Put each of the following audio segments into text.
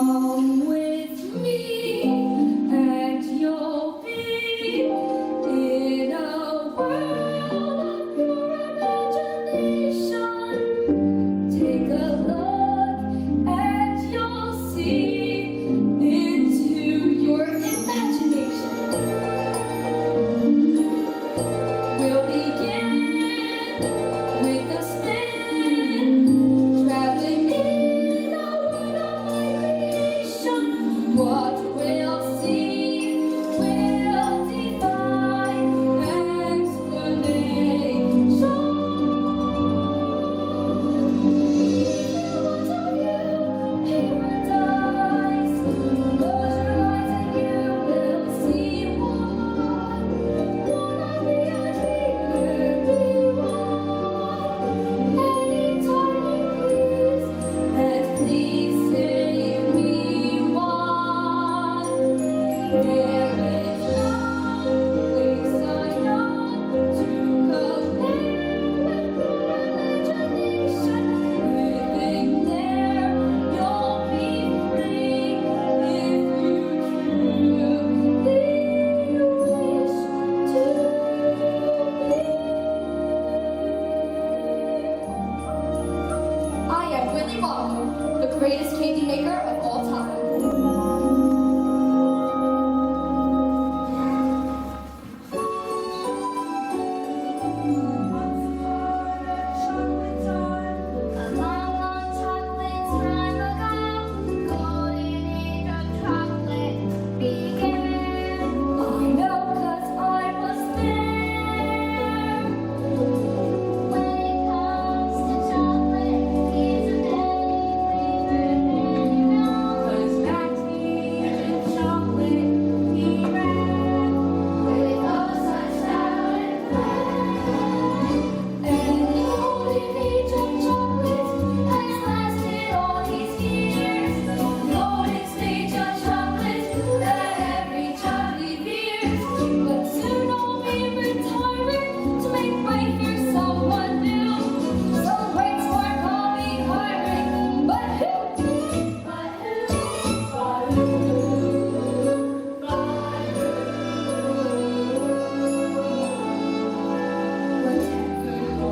Come with me, and you'll be in a world of pure imagination. Take a look, and you'll see into your imagination. We'll begin with a spin, traveling in a world of my creation. What we'll see will defy explanation. Paradise, close your eyes and you will see what we are dreaming beyond. Anytime you please, and please say we want. There is no place I know to compare with your imagination. Living there, you'll be free if you truly wish to be. I am Willy Wonka, the greatest candy maker of all time. A long, long chocolate time ago, golden age of chocolate began. I know 'cause I was there. When it comes to chocolate, he's a penny flavored anyhow. 'Cause back to chocolate he ran with oh such salad and the golden age of chocolate has lasted all these years. The golden stage of chocolate that every child reveres. But soon I'll be retiring to make way for someone new. Some great smart call me hiring, but who? But who? But who?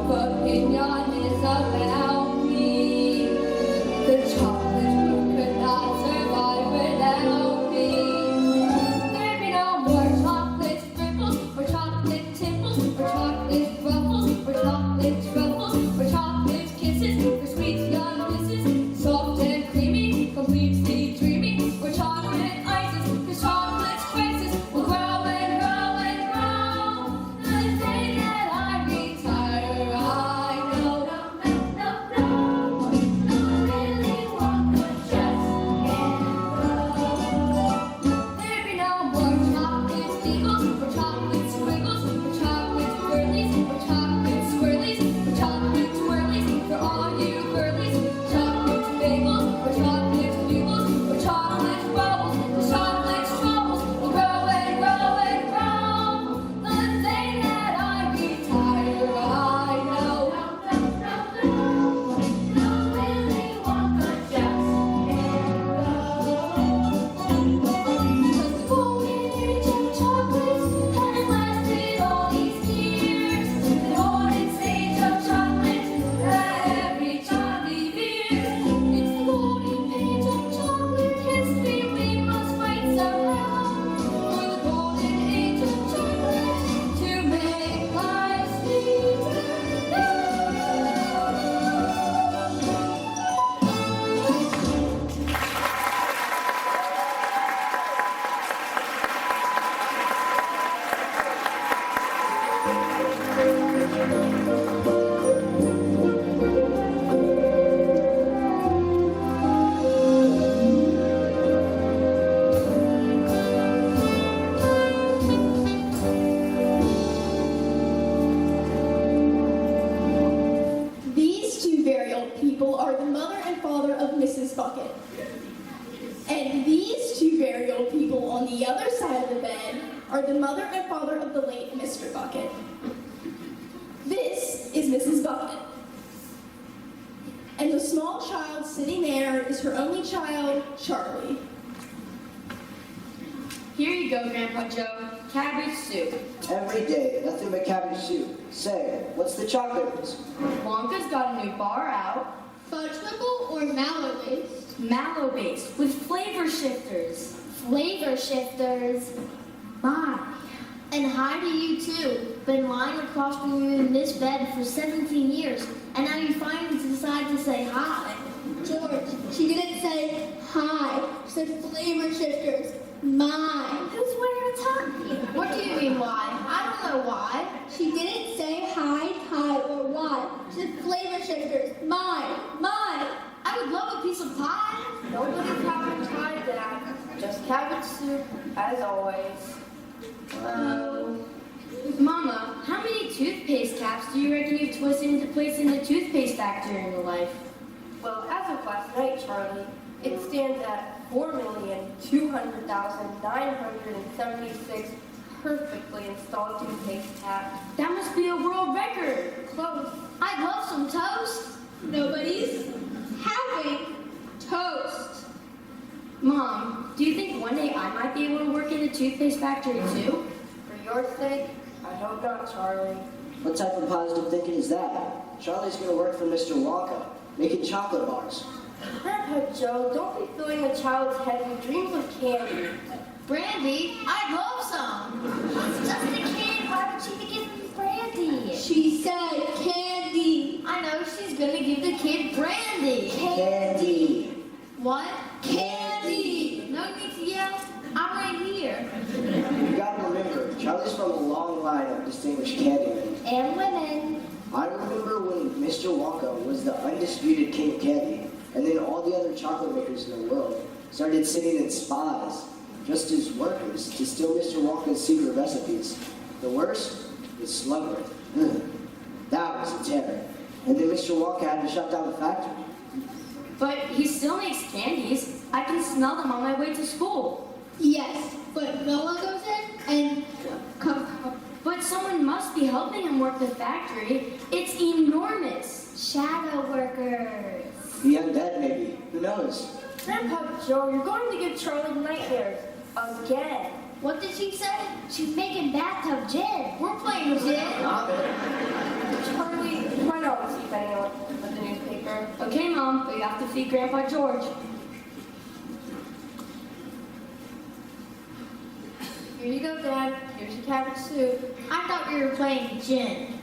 Whatever opinion is about me, the chocolate room could not survive without me. There'd be no more chocolate sprinkles, or chocolate tipples, or chocolate ruffles, or chocolate truffles, or chocolate kisses, for sweet young misses, soft and creamy, completely dreamy, or chocolate ices, 'cause chocolate's prices will grow and grow and grow. The day that I retire, I know. No, Willy Wonka just can't grow. There'd be no more chocolate beagles, or chocolate squiggles, or chocolate girlies, or chocolate swirlies, or chocolate twirlies, for all you girlies. Chocolate bagels, or chocolate bugles, or chocolate bubbles, the chocolate's troubles will grow and grow and grow. The day that I retire, I know. No, Willy Wonka just can't grow. 'Cause the golden age of chocolate has lasted all these years. The golden stage of chocolate that every child reveres. It's the golden page of chocolate history we must write somehow. For the golden age of chocolate to make life sweeter now. These two very old people are the mother and father of Mrs. Bucket. And these two very old people on the other side of the bed are the mother and father of the late Mr. Bucket. This is Mrs. Bucket. And the small child sitting there is her only child, Charlie. Here you go, Grandpa Joe. Cabbage soup. Every day, nothing but cabbage soup. Say, what's the chocolate? Wonka's got a new bar out. Fudge Wimple or mallow based? Mallow based with flavor shifters. Flavor shifters. My. And hi to you too. Been lying across from you in this bed for 17 years, and now you finally decide to say hi. George, she didn't say hi. She said flavor shifters. Mine. Who's wearing a tongue? What do you mean why? I don't know why. She didn't say hi, or why. She said flavor shifters. Mine. I would love a piece of pie. Nobody's having pie, Dad. Just cabbage soup, as always. Mama, how many toothpaste caps do you reckon you've twisted into place in the toothpaste factory in your life? Well, as of last night, Charlie, it stands at 4,200,976 perfectly installed toothpaste caps. That must be a world record. Close. I'd love some toast. Nobody's having toast. Mom, do you think one day I might be able to work in the toothpaste factory too? For your sake, I hope not, Charlie. What type of positive thinking is that? Charlie's gonna work for Mr. Wonka, making chocolate bars. Grandpa Joe, don't be filling a child's head with dreams of candy. Brandy? I'd love some. It's just a kid. Why would she be giving me brandy? She said candy. I know she's gonna give the kid brandy. Candy. What? Candy. No need to yell. I'm right here. You gotta remember, Charlie's from a long line of distinguished candymen. And women. I remember when Mr. Wonka was the undisputed king of candy, and then all the other chocolate makers in the world started sending in spies, just as workers, to steal Mr. Wonka's secret recipes. The worst was Slugworth. That was a terror. And then Mr. Wonka had to shut down the factory. But he still makes candies. I can smell them on my way to school. Yes, but no one goes in and come. But someone must be helping him work the factory. It's enormous. Shadow workers. The undead, maybe. Who knows? Grandpa Joe, you're going to give Charlie nightmares. Again. What did she say? She's making bathtub gin. We're playing gin. Charlie, run out and see if anyone with the newspaper. Okay, Mom, but you have to feed Grandpa George. Here you go, Dad. Here's your cabbage soup. I thought we were playing gin.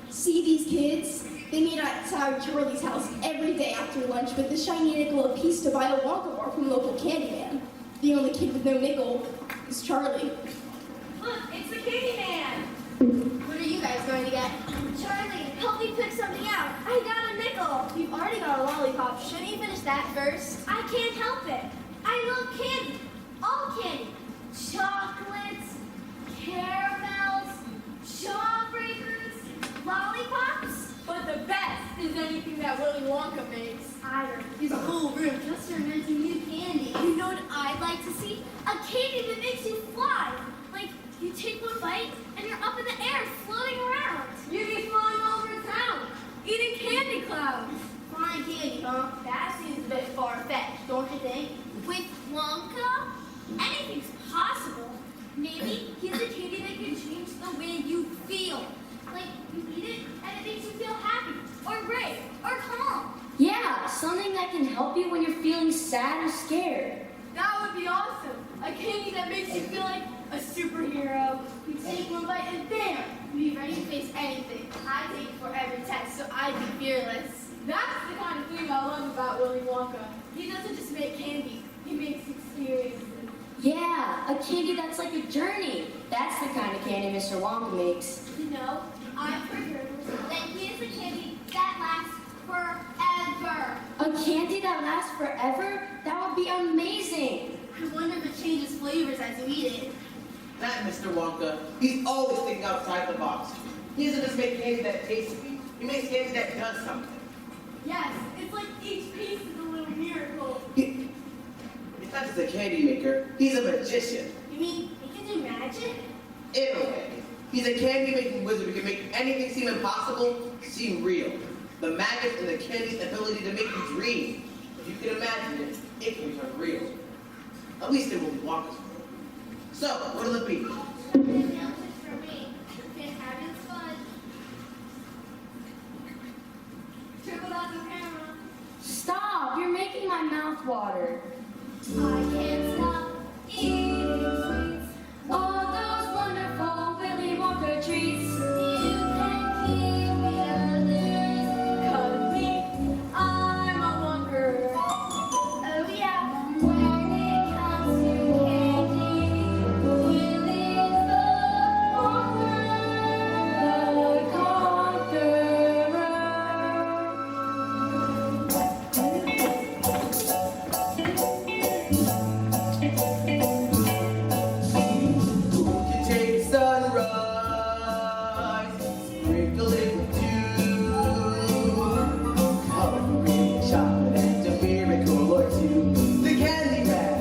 See these kids? They meet outside Charlie's house every day after lunch with the shiny nickel apiece to buy a Wonka bar from the local candy man. The only kid with no nickel is Charlie. Look, it's the candy man. What are you guys going to get? Charlie, help me pick something out. I got a nickel. You've already got a lollipop. Shouldn't you finish that first? I can't help it. I love candy. All candy. Chocolates, caramels, jawbreakers, lollipops. But the best is anything that Willy Wonka makes. His whole room just fermenting new candy. You know what I'd like to see? A candy that makes you fly. Like, you take one bite and you're up in the air floating around. You'd be flying all over town, eating candy clouds. Flying candy, huh? That seems a bit far-fetched, don't you think? With Wonka, anything's possible. Maybe he's a candy that can change the way you feel. Like, you eat it and it makes you feel happy, or brave, or calm. Yeah, something that can help you when you're feeling sad or scared. That would be awesome. A candy that makes you feel like a superhero. You take one bite and bam, you'd be ready to face anything. I take for every test, so I'd be fearless. That's the kind of thing I love about Willy Wonka. He doesn't just make candy, he makes experiences. Yeah, a candy that's like a journey. That's the kind of candy Mr. Wonka makes. You know, I've heard that he is a candy that lasts forever. A candy that lasts forever? That would be amazing. I wonder if it changes flavors as you eat it. Not Mr. Wonka. He's always thinking outside the box. He doesn't just make candy that tastes sweet. He makes candy that does something. Yes, it's like each piece is a little miracle. He's not just a candy maker. He's a magician. You mean he can do magic? In a way. He's a candy-making wizard who can make anything seem impossible seem real. The magic in the candy's ability to make you dream. If you can imagine it, it can turn real. At least in Willy Wonka's world. So, what'll it be? Something else is for me. Can't have it fun. Trickle out the camera. Stop! You're making my mouth water. I can't stop eating sweets. All those wonderful Willy Wonka treats. You can keep the others. Cut me, I'm a Wonker. Oh yeah. When it comes to candy, Willy's the The Who can take sunrise, sprinkle it with dew, covering chocolate and a miracle or two. The Candy Man.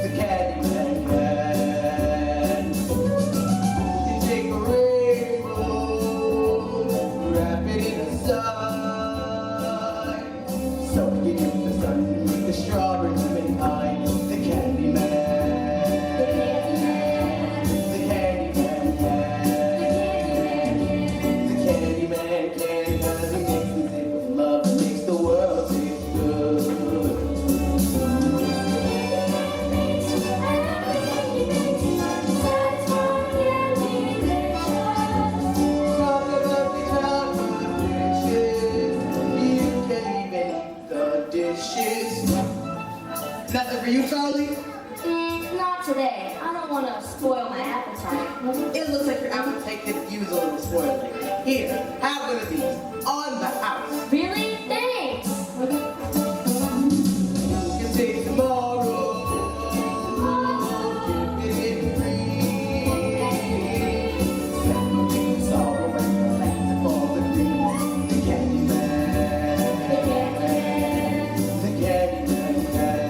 The Candy Man can. Who can take a rainbow, wrap it in a sign, soak it in the sun with the strawberries behind. The Candy Man. The Candy Man can. The Candy Man can, 'cause he mixes it with love and makes the world taste good. Talk about the childhood riches. You can even eat the dishes. Nothing for you, Charlie? Not today. I don't want to spoil my appetite. It looks like your appetite could use a little spoiling. Here, have one of these. On the house. Really? Thanks. You can take tomorrow. Give it free. Celebrate sorrow and the land of all the dreams. The Candy Man. The Candy Man can.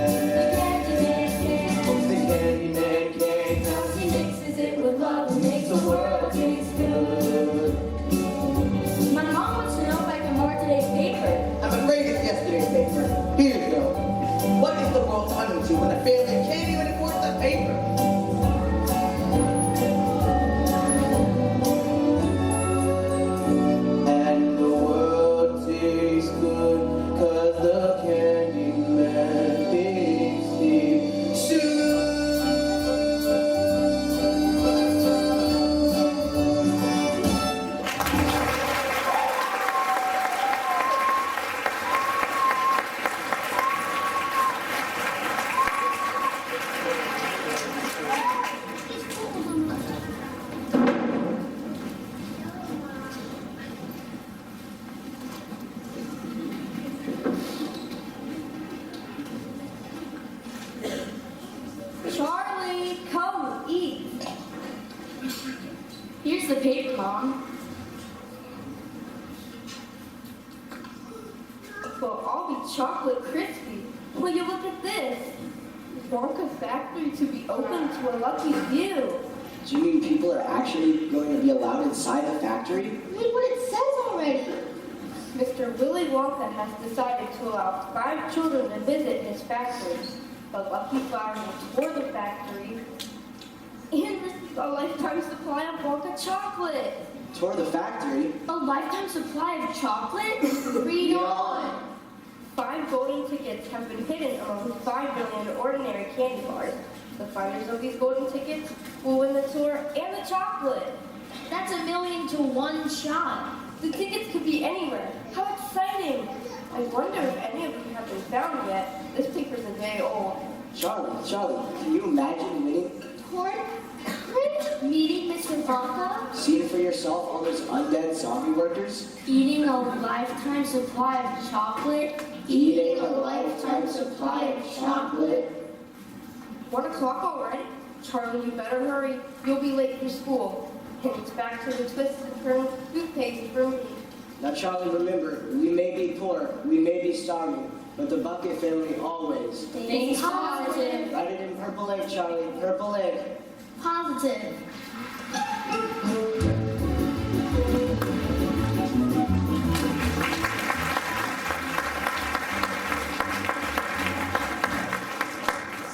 The Candy Man can. 'Cause he mixes it with love and makes the world taste good. My mom wants to know if I can borrow today's paper. I'm afraid it's yesterday's paper. Here you go. What is the world coming to when a family can't even afford the paper? And the world tastes good 'cause the Candy Man thinks he should. Charlie, come eat. Here's the paper, Mom. Well, I'll be chocolate crispy. Will you look at this? Wonka factory to be open to a lucky few. Do you mean people are actually going to be allowed inside the factory? Read what it says already. Mr. Willy Wonka has decided to allow 5 children to visit his factory. The lucky flower will tour the factory and receive a lifetime supply of Wonka chocolate. Tour the factory? A lifetime supply of chocolate? Read on. 5 golden tickets have been hidden among 5 million ordinary candy bars. The finders of these golden tickets will win the tour and the chocolate. That's 1,000,000 to 1 shot. The tickets could be anywhere. How exciting! I wonder if any of them have been found yet. This paper's a day old. Charlie, can you imagine winning? Meeting Mr. Wonka? Seeing for yourself all those undead zombie workers? Eating a lifetime supply of chocolate. Eating a lifetime supply of chocolate. 1 o'clock already? Charlie, you better hurry. You'll be late for school. And it's back to the twisted turn toothpaste for me. Now, Charlie, remember, we may be poor, we may be starving, but the Bucket family always. Think positive. Write it in purple ink, Charlie, purple ink. Positive.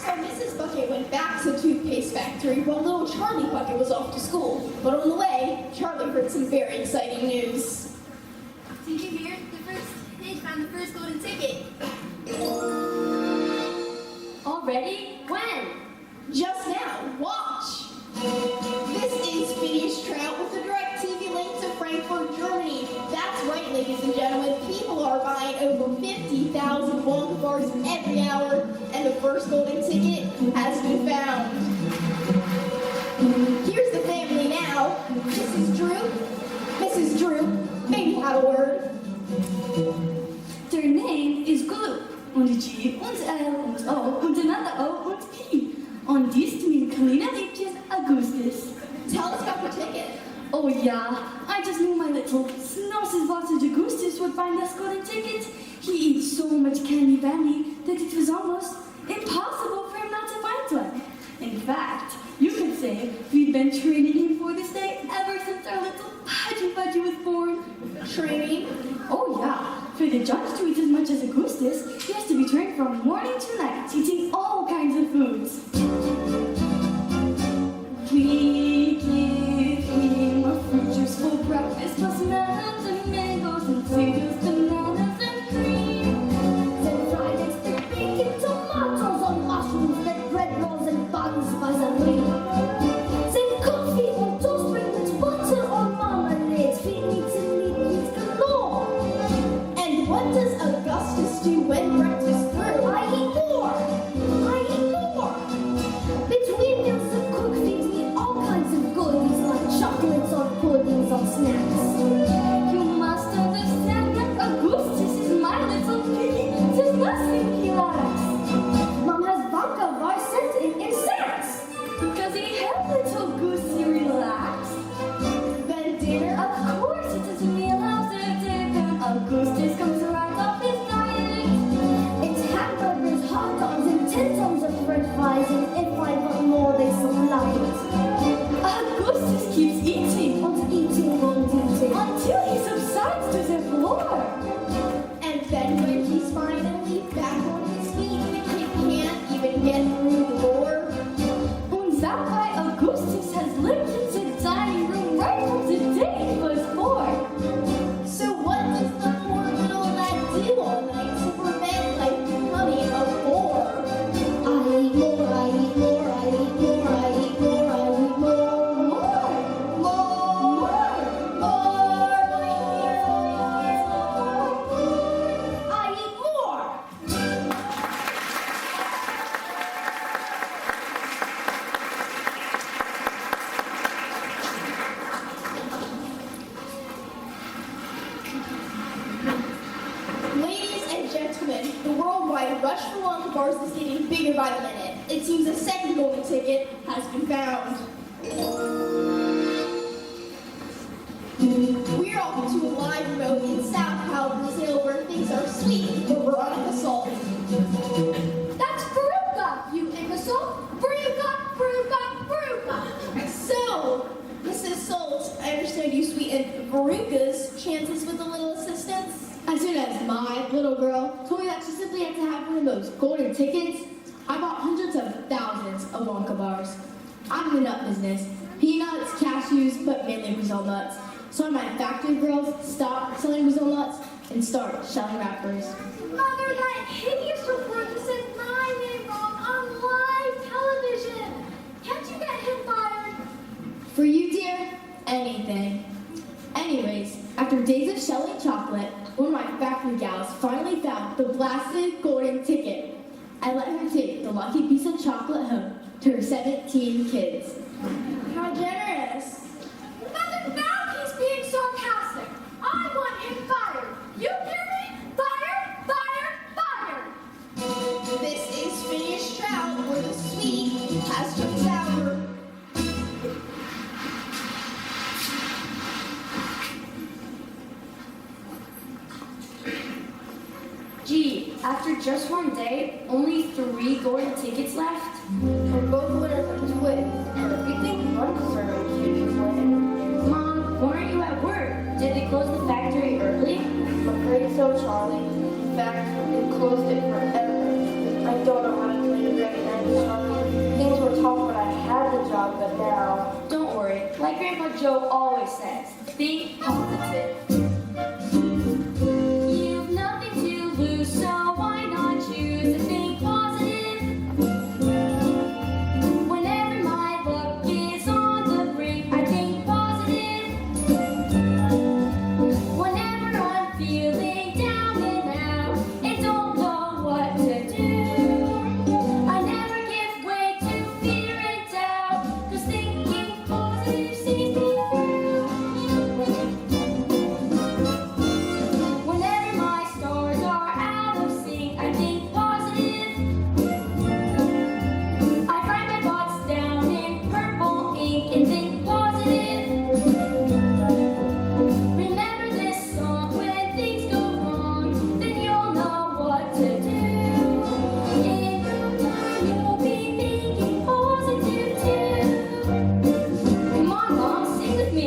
So Mrs. Bucket went back to the toothpaste factory while little Charlie Bucket was off to school. But on the way, Charlie heard some very exciting news. Did you hear? They found the first golden ticket. Already? When? Just now, watch! This is Phineas Trout with the direct TV link to Frankfurt, Germany. That's right, ladies and gentlemen. People are buying over 50,000 Wonka bars every hour, and the first golden ticket has been found. Here's the family now. Mrs. Drew, maybe have a word. Their name is Glue. Und G und L und O und another O und P. Und dies min kleiner Liebchen Augustus. Tell us about your ticket. Oh yeah, I just knew my little snossy sausage Augustus would find us golden tickets. He eats so much candy bandy that it was almost impossible for him not to find one. In fact, you could say we've been training him for this day ever since our little Pudgy was born. Training. Oh yeah, for the judge to eat as much as Augustus, he has to be trained from morning to night, eating all kinds of foods. We give him a fruit juice for breakfast, plus melons and mangoes and potatoes, bananas and cream. Then fried eggs, then bacon, tomatoes on mushrooms, then bread rolls and buns, vaseline. Then coffee on toast with butter on marmalade, sweet meats and meat meats galore. And what does Augustus do when breakfast through? I eat more. Between meals, the cook feeds me all kinds of goodies like chocolates or puddings or snacks. You must understand that Augustus is my little piggy. There's nothing he likes. Mom has vodka bar sent in sacks. Because he helped little Goosey relax. Then dinner. Of course it is a meal house at dinner. Augustus comes right off his diet. It's hamburgers, hot dogs, and 10 tons of french fries, and if I want more, they supply it. Augustus keeps eating And eating. until he subsides to the floor. And then when he's finally back on his feet, the kid can't even get through the door. Und that's why Augustus has lived in the dining room right from the day he was born. So what does the poor little lad do all night to prevent life becoming a bore? I eat more, I eat more, I eat more, I eat more, I eat more. I eat more. Ladies and gentlemen, the worldwide rush for Wonka bars is getting bigger by the minute. It seems a second golden ticket has been found. We're off to a live remote in Sao Paulo, Brazil, where things are sweet for Veronica Salt. That's Veruca, you imbecile! Veruca! So, Mrs. Salt, I understand you sweetened Veruca's chances with a little assistance. As soon as my little girl told me that she simply had to have one of those golden tickets, I bought hundreds of thousands of Wonka bars. I'm in the nut business. Peanuts, cashews, but mainly Brazil nuts. So my factory girls stopped selling Brazil nuts and started selling wrappers. Mother, that hideous reporter said my name wrong on live television. Can't you get him fired? For you, dear, anything. Anyways, after days of shelling chocolate, one of my factory gals finally found the blasted golden ticket. I let her take the lucky piece of chocolate home to her 17 kids. How generous. Now he's being sarcastic. I want him fired. You hear me? Fired, fired, fired. This is finished trout where the sweet has turned sour. Gee, after just one day, only 3 golden tickets left? And both winners are twins. You think one deserving kid was winning? Mom, why aren't you at work? Did they close the factory early? I'm afraid so, Charlie. In fact, they closed it forever. I don't know how to tell you right now, Charlie. Things were tough when I had the job, but now... Don't worry. Like Grandpa Joe always says, think positive. You've nothing to lose, so why not choose to think positive? Whenever my luck is on the brink, I think positive. Whenever I'm feeling down and out and don't know what to do, I never give way to fear and doubt, 'cause thinking positive sees me through. Whenever my stars are out of sync, I think positive. I write my thoughts down in purple ink and think positive. Remember this song: when things go wrong, then you'll know what to do. In no time, you'll be thinking positive too. Come on, Mom, sing with me.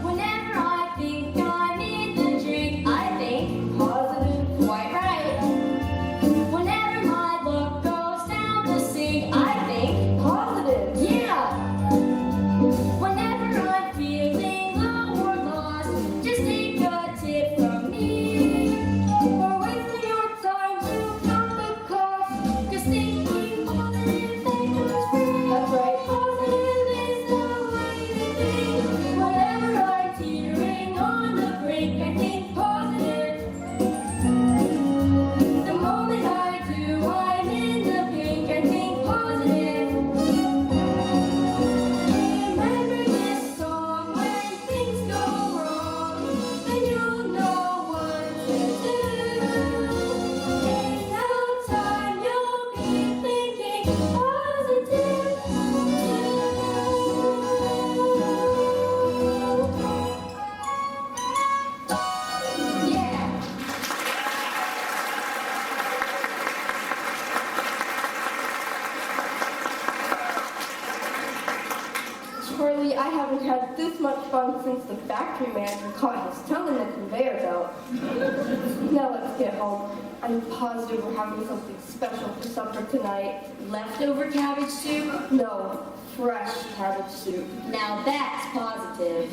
Whenever I think I'm in the drink, I think positive, quite right. Whenever my luck goes down the sink, I think positive, yeah. Whenever I'm feeling low or lost, just take a tip from me. Or wasting your time to count the cost, 'cause thinking positive makes us free. That's right. Positive is the way to think. Whenever I'm teetering on the brink, I think positive. The moment I do, I'm in the pink. I think positive. Remember this song: when things go wrong, then you'll know what to do. In no time, you'll be thinking positive too. Yeah. Charlie, I haven't had this much fun since the factory manager caught his tongue in the conveyor belt. Now let's get home. I'm positive we're having something special for supper tonight. Leftover cabbage soup? No, fresh cabbage soup. Now that's positive.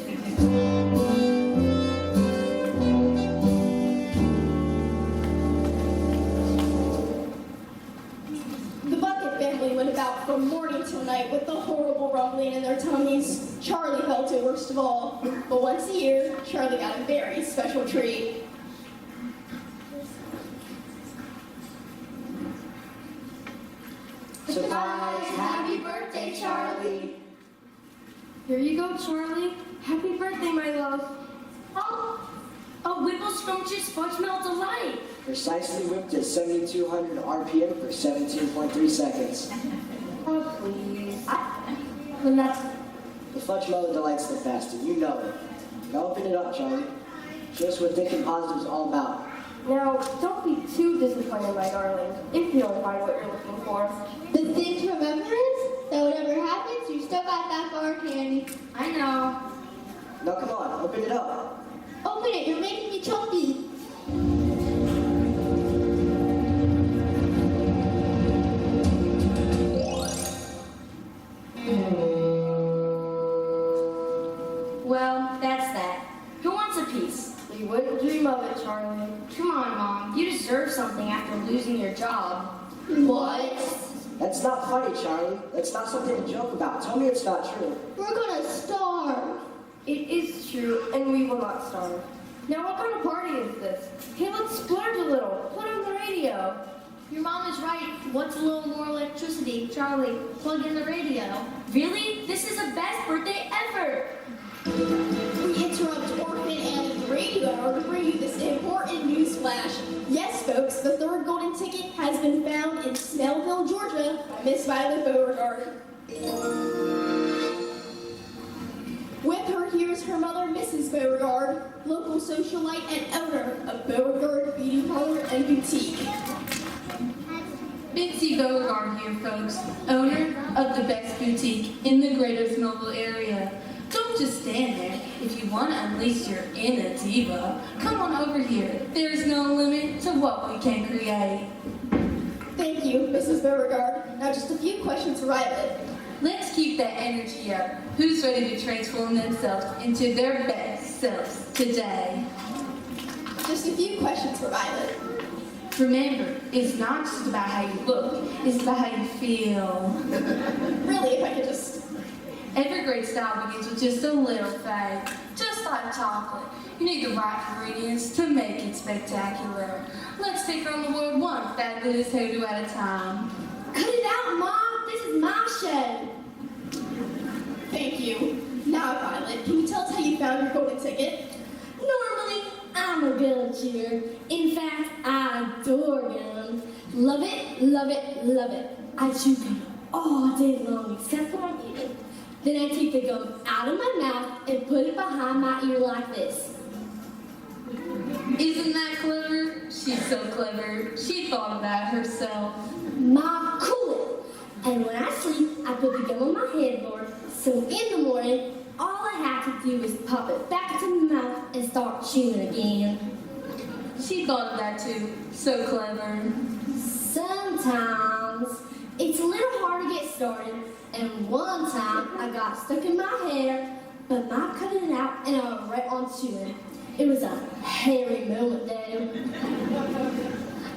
The Bucket family went about from morning till night with the horrible rumbling in their tummies. Charlie felt it worst of all. But once a year, Charlie got a very special treat. Surprise! Happy birthday, Charlie! Here you go, Charlie. Happy birthday, my love. Oh, a Whipple Scrumptious Fudge Melt Delight. Precisely whipped at 7,200 RPM for 17.3 seconds. Oh, please. Then that's The fudge melon delights the best, and you know it. Now open it up, Charlie. Show us what thinking positive is all about. Now, don't be too disappointed, my darling, if you don't find what you're looking for. The thing to remember is that whatever happens, you still got that bar of candy. I know. Now come on, open it up. Open it, you're making me chunky. Well, that's that. Who wants a piece? You wouldn't dream of it, Charlie. Come on, Mom. You deserve something after losing your job. What? That's not funny, Charlie. That's not something to joke about. Tell me it's not true. We're gonna starve. It is true, and we will not starve. Now what kind of party is this? Hey, let's splurge a little. Put on the radio. Your mom is right. What's a little more electricity? Charlie, plug in the radio. Really? This is the best birthday ever. We interrupt Orphan Annie's radio hour to bring you this important news flash. Yes, folks, the third golden ticket has been found in Snellville, Georgia by Miss Violet Beauregard. With her, here's her mother, Mrs. Beauregard, local socialite and owner of Beauregard Beauty Parlor and Boutique. Bitsy Beauregard here, folks, owner of the best boutique in the greater Snowville area. Don't just stand there. If you want to unleash your inner diva, come on over here. There's no limit to what we can create. Thank you, Mrs. Beauregard. Now just a few questions for Violet. Let's keep that energy up. Who's ready to transform themselves into their best selves today? Just a few questions for Violet. Remember, it's not just about how you look, it's about how you feel. Really, if I could just... Every great style begins with just a little faith, just like chocolate. You need the right ingredients to make it spectacular. Let's take on the world one fabulous hairdo at a time. Cut it out, Mom. This is my show. Thank you. Now, Violet, can you tell us how you found your golden ticket? Normally, I'm a gun cheer. In fact, I adore guns. Love it, love it, love it. I chew gum all day long, except when I'm eating. Then I take the gum out of my mouth and put it behind my ear like this. Isn't that clever? She's so clever. She thought of that herself. Mom, cool it. And when I sleep, I put the gum on my headboard. So in the morning, all I have to do is pop it back into my mouth and start chewing again. She thought of that too. So clever. Sometimes it's a little hard to get started. And one time I got stuck in my hair, but Mom cut it out and I went right on chewing. It was a hairy moment though.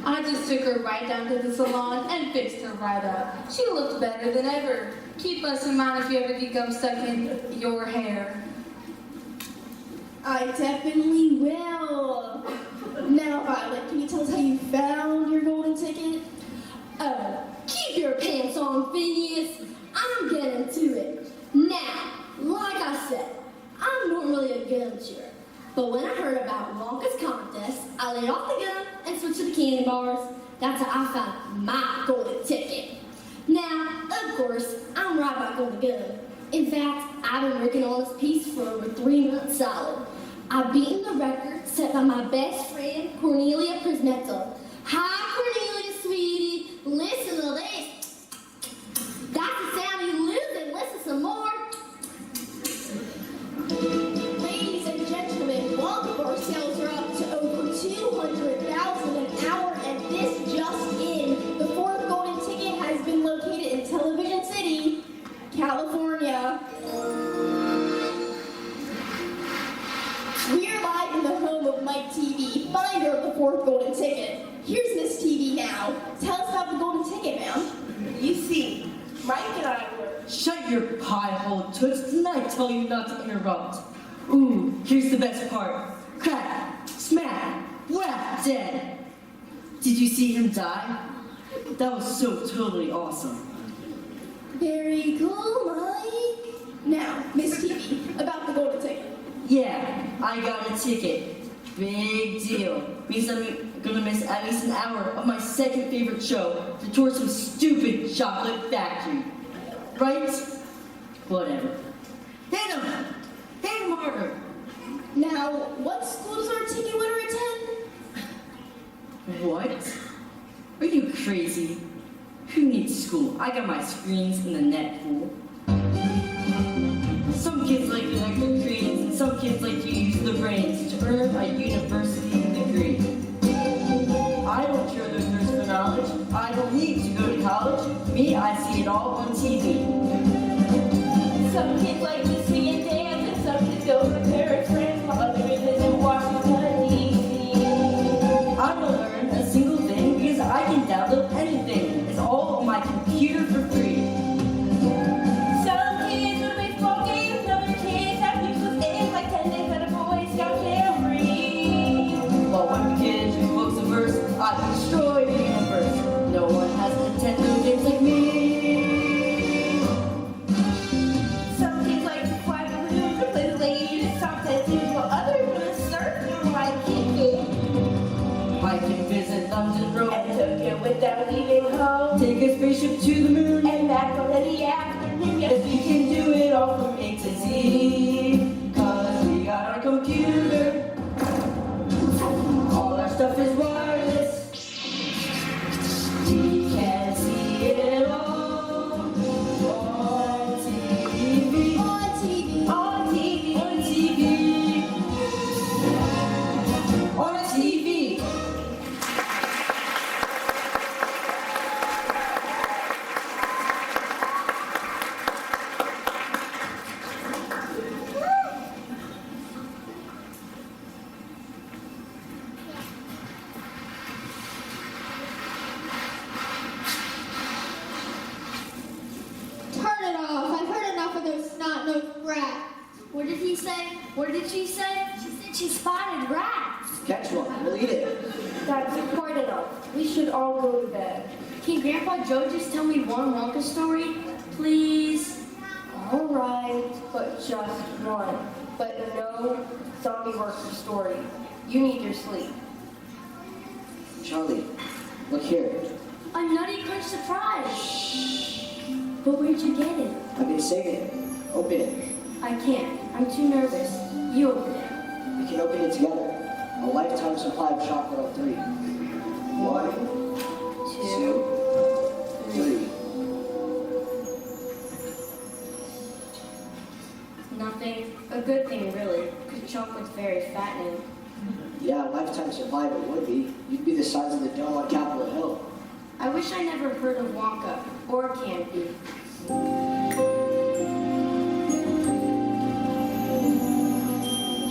I just took her right down to the salon and fixed her right up. She looked better than ever. Keep us in mind if you ever get gum stuck in your hair. I definitely will. Now, Violet, can you tell us how you found your golden ticket? Keep your pants on, Phineas. I'm getting to it. Now, like I said, I'm normally a gun cheer. But when I heard about Wonka's contest, I laid off the gun and switched to the candy bars. That's how I found my golden ticket. Now, of course, I'm right back on the gun. In fact, I've been working on this piece for over 3 months solid. I've beaten the record set by my best friend, Cornelia Prismetto. Hi, Cornelia, sweetie. Listen to this. That's the sound you lose and listen some more. Ladies and gentlemen, WonkaJr sales are up to over 200,000 an hour, and this just in. The fourth golden ticket has been located in Television City, California. We're live in the home of Mike TV, finder of the fourth golden ticket. Here's Miss TV now. Tell us about the golden ticket, ma'am. You see, Mike and I were... Shut your pie-hole, Toots. Didn't I tell you not to interrupt? Ooh, here's the best part. Crack, smack, whack, dead. Did you see him die? That was so totally awesome. Very cool, Mike. Now, Miss TV, about the golden ticket. Yeah, I got a ticket. Big deal. Means I'm gonna miss at least an hour of my second favorite show to tour some stupid chocolate factory. Right? Whatever. Hit him! Hit him harder! Now, what school does our ticket winner attend? What? Are you crazy? Who needs school? I got my screens in the net pool. Some kids like electric creams, and some kids like to use the brains to earn a university degree. I don't care their thirst for knowledge. I don't need to go to college. Me, I see it all on TV. Some kids like to sing and dance, and some kids go for Paris, France, while others visit Washington, D.C. I don't learn a single thing because I can download anything. It's all on my computer for free. Some kids go to baseball games, other kids have useless games like 10 days at a Boy Scout jamboree. take a spaceship to the moon. And back on the afternoon. Yes, we can do it all from A to Z. 'Cause we got our computer. All our stuff is wireless. We can see it all on TV. On TV. On TV. On TV. On TV. Turn it off. I've heard enough of those snot-nosed brats. What did he say? What did she say? She said she spotted rats. Catch one, we'll eat it. That's quite enough. We should all go to bed. Can Grandpa Joe just tell me one Wonka story? Please? All right, but just one. But no zombie worker story. You need your sleep. Charlie, look here. A Nutty Crunch surprise. But where'd you get it? I've been saving it. Open it. I can't. I'm too nervous. You open it. We can open it together. A lifetime supply of chocolate on 3. 1, 2, 3. Nothing. A good thing, really, because chocolate's very fattening. Yeah, a lifetime supply of it would be. You'd be the size of the dome on Capitol Hill. I wish I never heard of Wonka or Candy.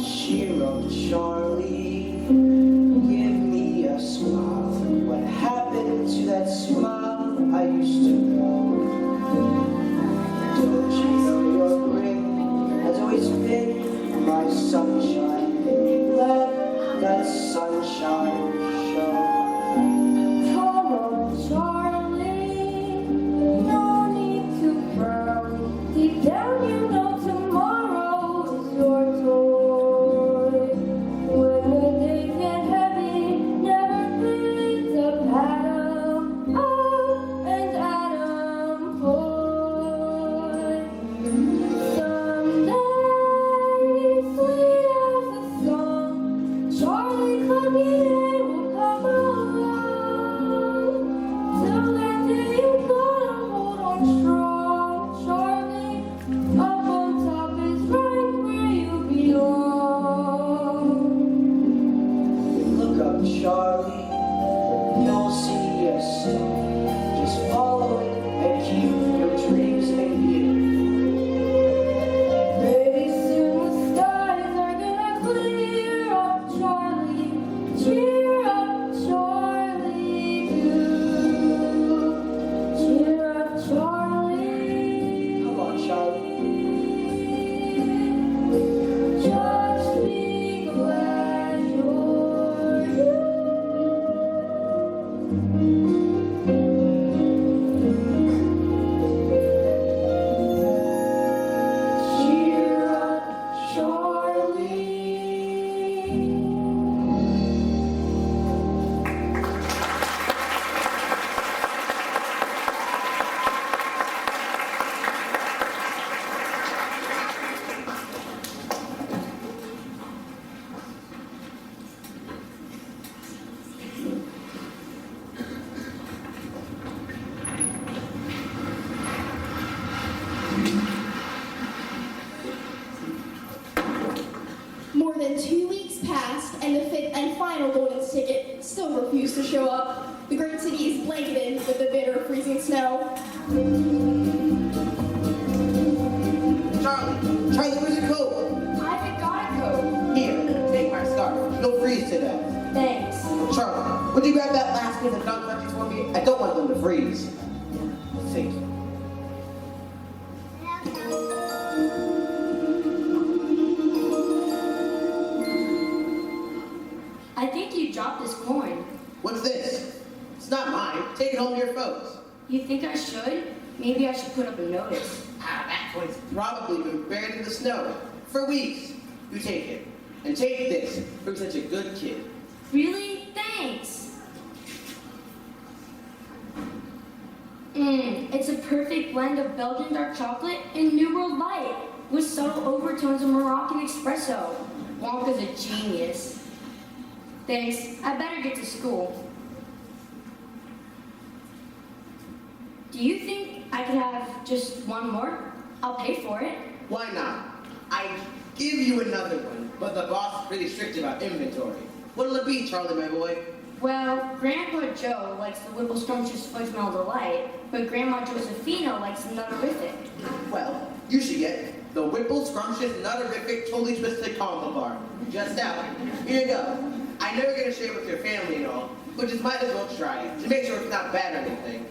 Cheer up, Charlie. Give me a smile. What happened to that smile I used to know? Don't you know your grin has always been my sunshine? Let that sunshine show. Come on, Charlie. No need to frown. Deep down, you know tomorrow is your toy. When the days get heavy, never think of Adam up and Adam boy. Someday, sweet as a song, Charlie Cookie Day will come along. Till that day, you gotta hold on strong, Charlie. Up on top is right where you belong. Look up, Charlie. You'll see a star. Just follow it and keep your dreams in view. Pretty soon the skies are gonna clear up, Charlie. Cheer up, Charlie, do. Cheer up, Charlie. Come on, Charlie. Just be glad you're you. Cheer up, Charlie. More than 2 weeks passed, and the fifth and final golden ticket still refused to show up. The great city is blanketed with the bitter, freezing snow. Charlie, Charlie, where's your coat? I haven't got a coat. Here, take my scarf. You'll freeze to death. Thanks. Charlie, would you grab that last case of dog crunchies for me? I don't want them to freeze. Thank you. I think you dropped this coin. What's this? It's not mine. Take it home to your folks. You think I should? Maybe I should put up a notice. Ah, that coin's probably been buried in the snow for weeks. You take it. And take this for being such a good kid. Really? Thanks. It's a perfect blend of Belgian dark chocolate and New World light with subtle overtones of Moroccan espresso. Wonka's a genius. Thanks. I better get to school. Do you think I could have just one more? I'll pay for it. Why not? I'd give you another one, but the boss is pretty strict about inventory. What'll it be, Charlie, my boy? Well, Grandpa Joe likes the Whipple Scrumptious Fudge Smell Delight, but Grandma Josephina likes the Nutterific. Well, you should get the Whipple Scrumptious Nutterific Totally Twisted Combo Bar. Just out. Here you go. I'm never gonna share with your family and all, but just might as well try it to make sure it's not bad or anything.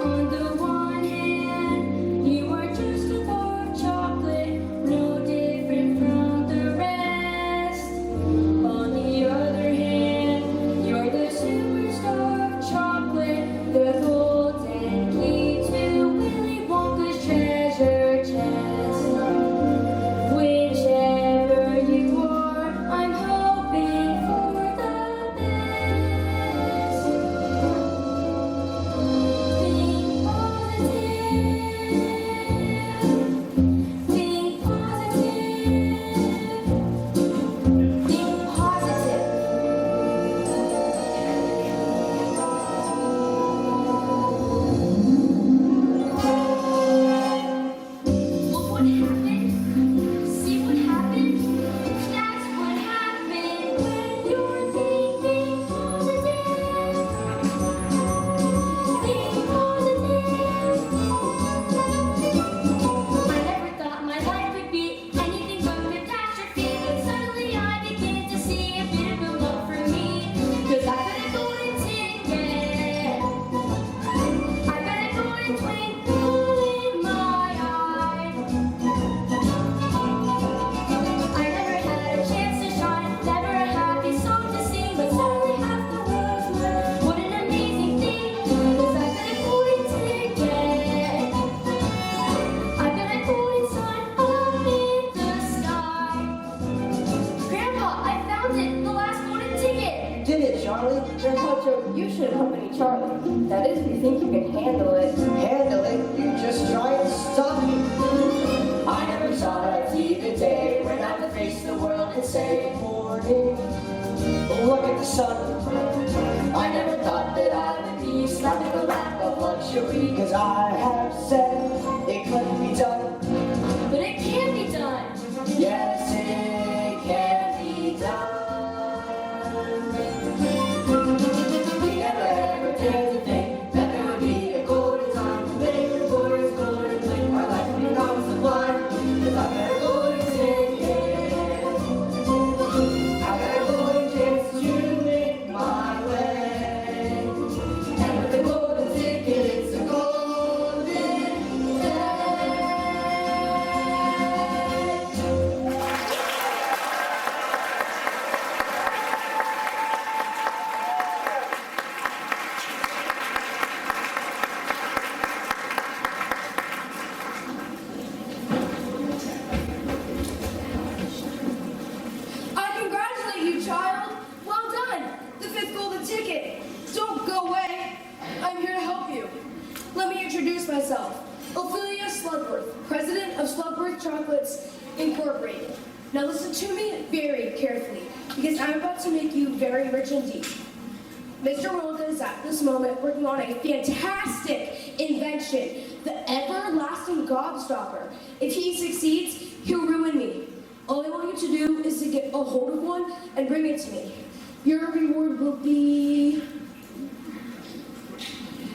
On the one hand, you are just a bar of chocolate, no different from the rest. On the other hand, you're the superstar of chocolate, the golden key to Willy Wonka's treasure chest. Whichever you are, I'm hoping for the best. Think positive. Think positive. Look what happened. See what happened? That's what happened when you're thinking positive. Think positive. I never thought my life would be anything but catastrophe, but suddenly I begin to see a bit of a love for me. 'Cause I got a golden ticket. I got a golden twinkle in my eye. I never had a chance to shine, never a happy song to sing, but suddenly half the world's mine. What an amazing thing, 'cause I got a golden ticket. I got a golden sun up in the sky. Grandpa, I found it, the last golden ticket. Did it, Charlie? Grandpa Joe, you should accompany Charlie. That is, if you think you can handle it. Handle it. You just try and stop me. I never saw a the day when I could face the world and say, morning, look at the sun. I never thought that I would be slapping the lap of luxury, 'cause I have said it couldn't be done. But it can be done. Yes, it can be done. We never ever dared to think that there would be a golden time to make the glorious golden blink. Our life becomes sublime, 'cause I've got a golden ticket. I've got a golden chance to make my way. And with the golden ticket, it's a golden day. I congratulate you, child. Well done. The fifth golden ticket. Don't go away. I'm here to help you. Let me introduce myself. Ophelia Slugworth, president of Slugworth Chocolates Incorporated. Now listen to me very carefully, because I'm about to make you very rich indeed. Mr. Wonka is at this moment working on a fantastic invention, the everlasting gobstopper. If he succeeds, he'll ruin me. All I want you to do is to get a hold of one and bring it to me. Your reward will be...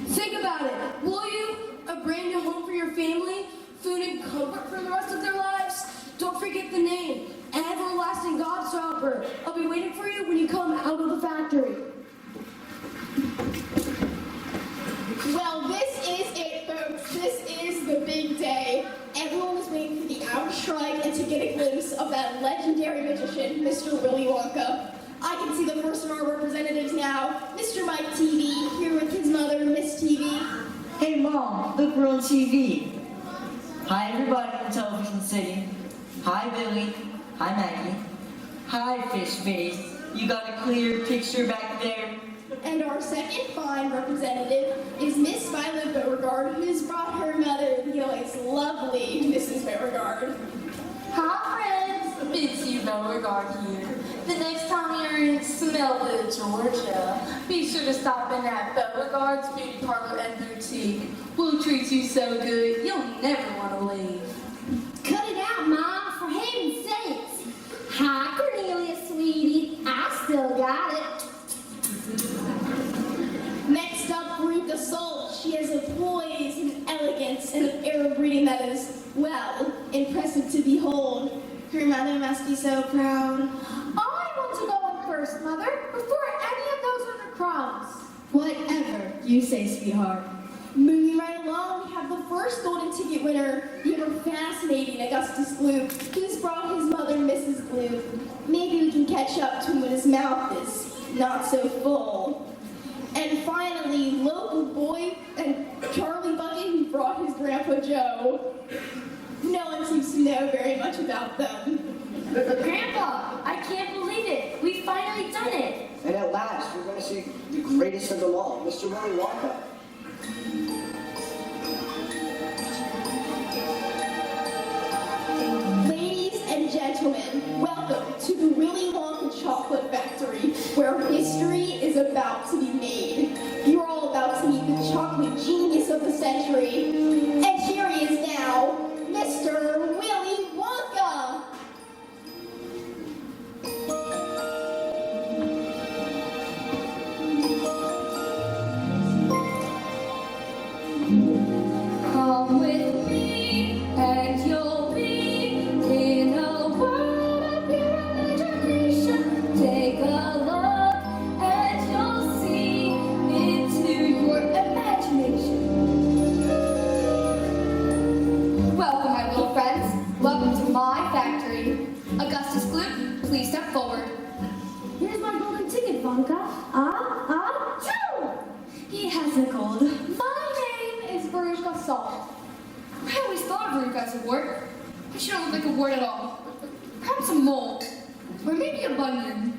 Think about it. Will you? A brand new home for your family? Food and comfort for the rest of their lives? Don't forget the name. Everlasting Gobstopper. I'll be waiting for you when you come out of the factory. Well, this is it, folks. This is the big day. Everyone was waiting for the hour strike and to get a glimpse of that legendary magician, Mr. Willy Wonka. I can see the first of our representatives now. Mr. Mike TV, here with his mother, Miss TV. Hey Mom, look, we're on TV. Hi everybody in Television City. Hi Billy. Hi Maggie. Hi Fish Face. You got a clear picture back there? And our second fine representative is Miss Violet Beauregard, who's brought her mother, the always lovely Mrs. Beauregard. Hi friends, it's you Beauregard here. The next time you're in Smellville, Georgia, be sure to stop in at Beauregard's Beauty Parlor and Boutique. We'll treat you so good, you'll never want to leave. Cut it out, Mom, for heaven's sakes. Hi, Cornelia, sweetie. I still got it. Next up, Veruca Salt. She has a poise and elegance and an air of breeding that is, well, impressive to behold. Her mother must be so proud. I want to go in first, Mother, before any of those other crowns. Whatever you say, sweetheart. Moving right along, we have the first golden ticket winner, the ever fascinating Augustus Gloop, who's brought his mother, Mrs. Gloop. Maybe we can catch up to him when his mouth is not so full. And finally, local boy and Charlie Bucket, who brought his grandpa Joe. No one seems to know very much about them. Grandpa, I can't believe it. We finally done it. And at last, we're going to see the greatest of them all, Mr. Willy Wonka. Ladies and gentlemen, welcome to the Willy Wonka Chocolate Factory, where history is about to be made. You're all about to meet the chocolate genius of the century. And here he is now, Mr. Willy Wonka! Come with me, and you'll be in a world of pure imagination. Take a look, and you'll see into your imagination. Welcome, my little friends. Welcome to my factory. Augustus Gloop, please step forward. Here's my golden ticket, Wonka. Choo! He has a gold. My name is Veruca Salt. I always thought of Veruca as a wart. It shouldn't look like a wart at all. Perhaps a mole. Or maybe a bunion.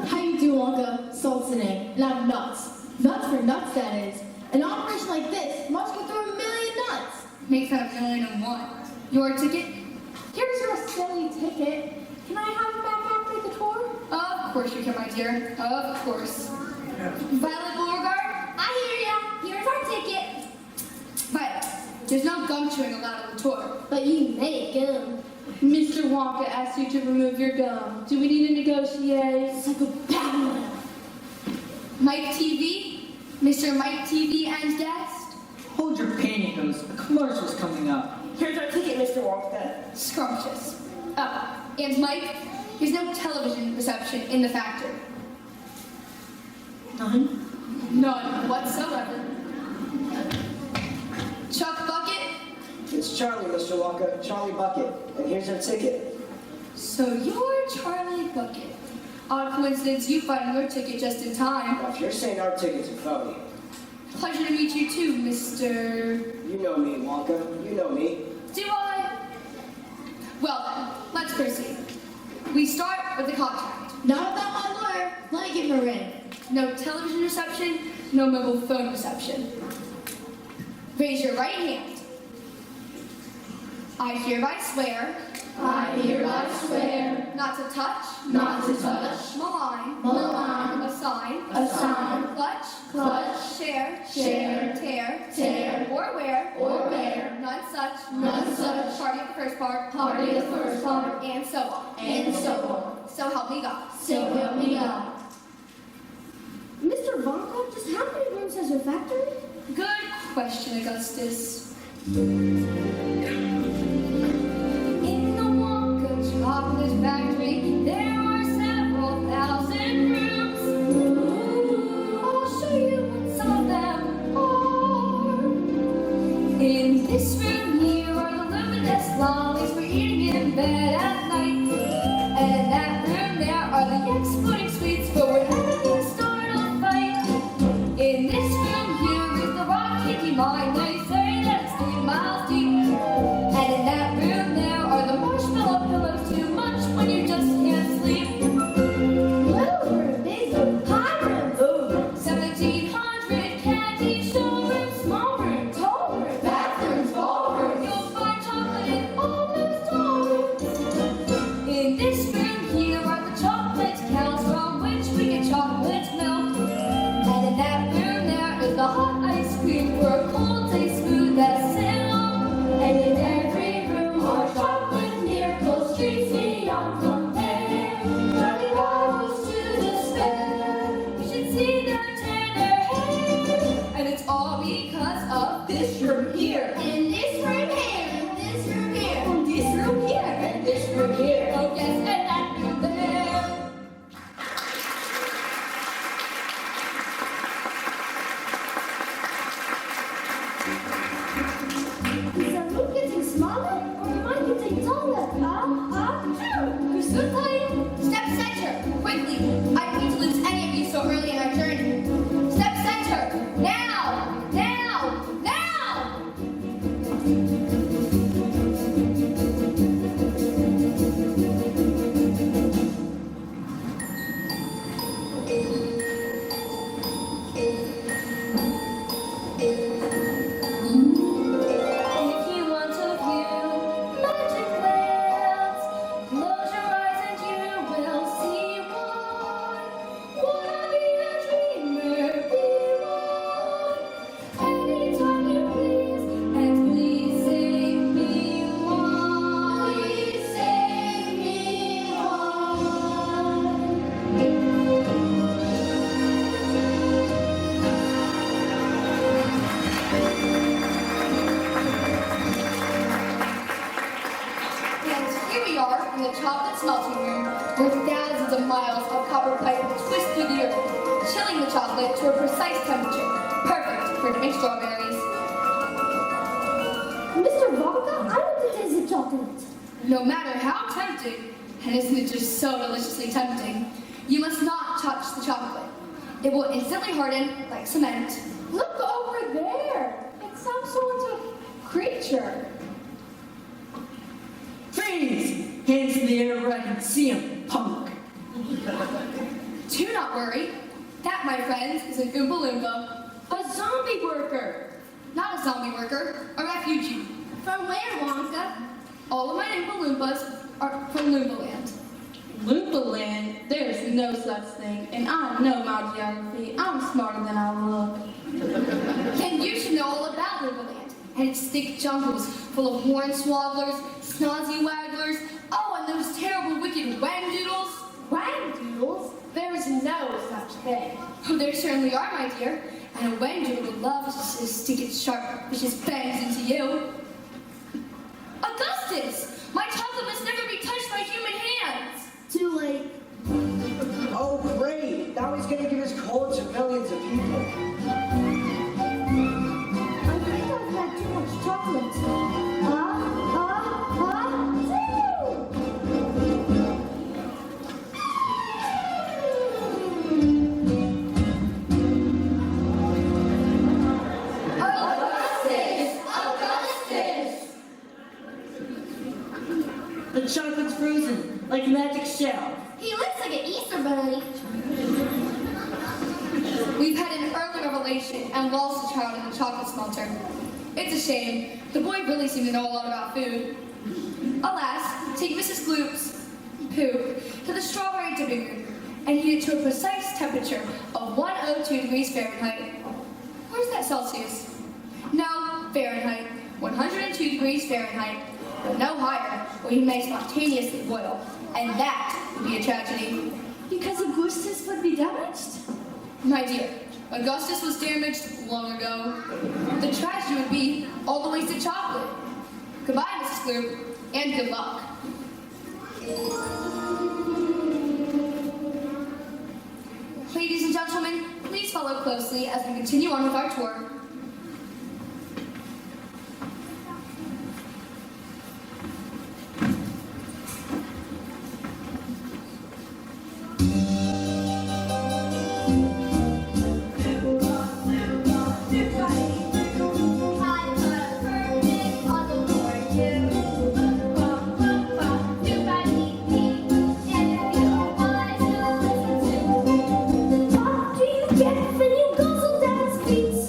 How you do, Wonka? Salt's the name. And I'm nuts. Nuts for nuts, that is. An operation like this must go through a million nuts. Makes that 1,000,001. Your ticket? Here's your silly ticket. Can I have it back after the tour? Of course you can, my dear. Of course. Violet Beauregard? I hear ya. Here's our ticket. Violet, there's no gum chewing allowed on the tour. But you make gum. Mr. Wonka asked you to remove your gum. Do we need to negotiate? Psychopath. Mike TV? Mr. Mike TV and guest? Hold your pantyhose. A commercial's coming up. Here's our ticket, Mr. Wonka. Scrumptious. Oh, and Mike, there's no television reception in the factory. None? None whatsoever. Chuck Bucket? It's Charlie, Mr. Wonka, Charlie Bucket. And here's our ticket. So you're Charlie Bucket. Odd coincidence you finding your ticket just in time. Now, if you're saying our ticket's a phony, Pleasure to meet you too, Mr. you know me, Wonka. You know me. Do I? Well then, let's proceed. We start with the contract. Not about my lawyer. Let me give him a ring. No television reception, no mobile phone reception. Raise your right hand. I hereby swear I hereby swear not to touch, not to touch, malign, malign, assign, assign, clutch, clutch, share, share, tear, tear, or wear, none such, party of the first part, party of the first part, and so on. and so on. So help me God. So help me God. Mr. Wonka, just how many rooms has your factory? Good question, Augustus. In the Wonka chocolate factory, there are several thousand rooms. I'll show you what some of them are. In this room here are the luminous lollies for eating in bed at night. And in that room there are the exploding sweets for whenever you start a fight. In this room here is the rock candy mine. They say that it's 3 miles deep. And in that room there are the marshmallow pillows. Too much when you just can't sleep. I didn't mean to lose any of you so early in our journey. Step center! Now! Now! Now! If you want to view magic lands, close your eyes and you will see one. Wanna be a dreamer, be one. Anytime you please, and please save me one. Please save me And here we are in the chocolate smelting room, where thousands of miles of copper pipe twist through the earth, chilling the chocolate to a precise temperature, perfect for dipping strawberries. Mr. Wonka, I want to taste the chocolate. No matter how tempting, and isn't it just so deliciously tempting, you must not touch the chocolate. It will instantly harden like cement. Look over there. It's some sort of creature. Freeze! Hands in the air where I can see 'em, punk. Do not worry. That, my friends, is an Oompa Loompa. A zombie worker. Not a zombie worker, a refugee. From where, Wonka? All of my Oompa Loompas are from Loompa Land. Loompa Land? There's no such thing, and I know my geography. I'm smarter than I look. Then you should know all about Loompa Land and its thick jungles full of hornswogglers, snazzy wagglers, oh, and those terrible wicked whangdoodles. Whangdoodles? There is no such thing. Oh, there certainly are, my dear, and a whangdoodle would love to stick its sharp, vicious bangs into you. Augustus! My chocolate must never be touched by human hands! Too late. Oh, great! Now he's gonna give his cold to millions of people. I think I've had too much chocolate. Augustus! Augustus! The chocolate's frozen, like a magic shell. He looks like an Easter bunny. We've had an early revelation and lost a child in the chocolate smelter. It's a shame. The boy really seemed to know a lot about food. Alas, take Mrs. Gloop's poop to the strawberry dipping room and heat it to a precise temperature of 102 degrees Fahrenheit. Where's that Celsius? No, Fahrenheit. 102 degrees Fahrenheit, but no higher, or he may spontaneously boil, and that would be a tragedy. Because Augustus would be damaged? My dear, Augustus was damaged long ago. The tragedy would be all the wasted chocolate. Goodbye, Mrs. Gloop, and good luck. Ladies and gentlemen, please follow closely as we continue on with our tour. What do you get when you guzzle down sweets?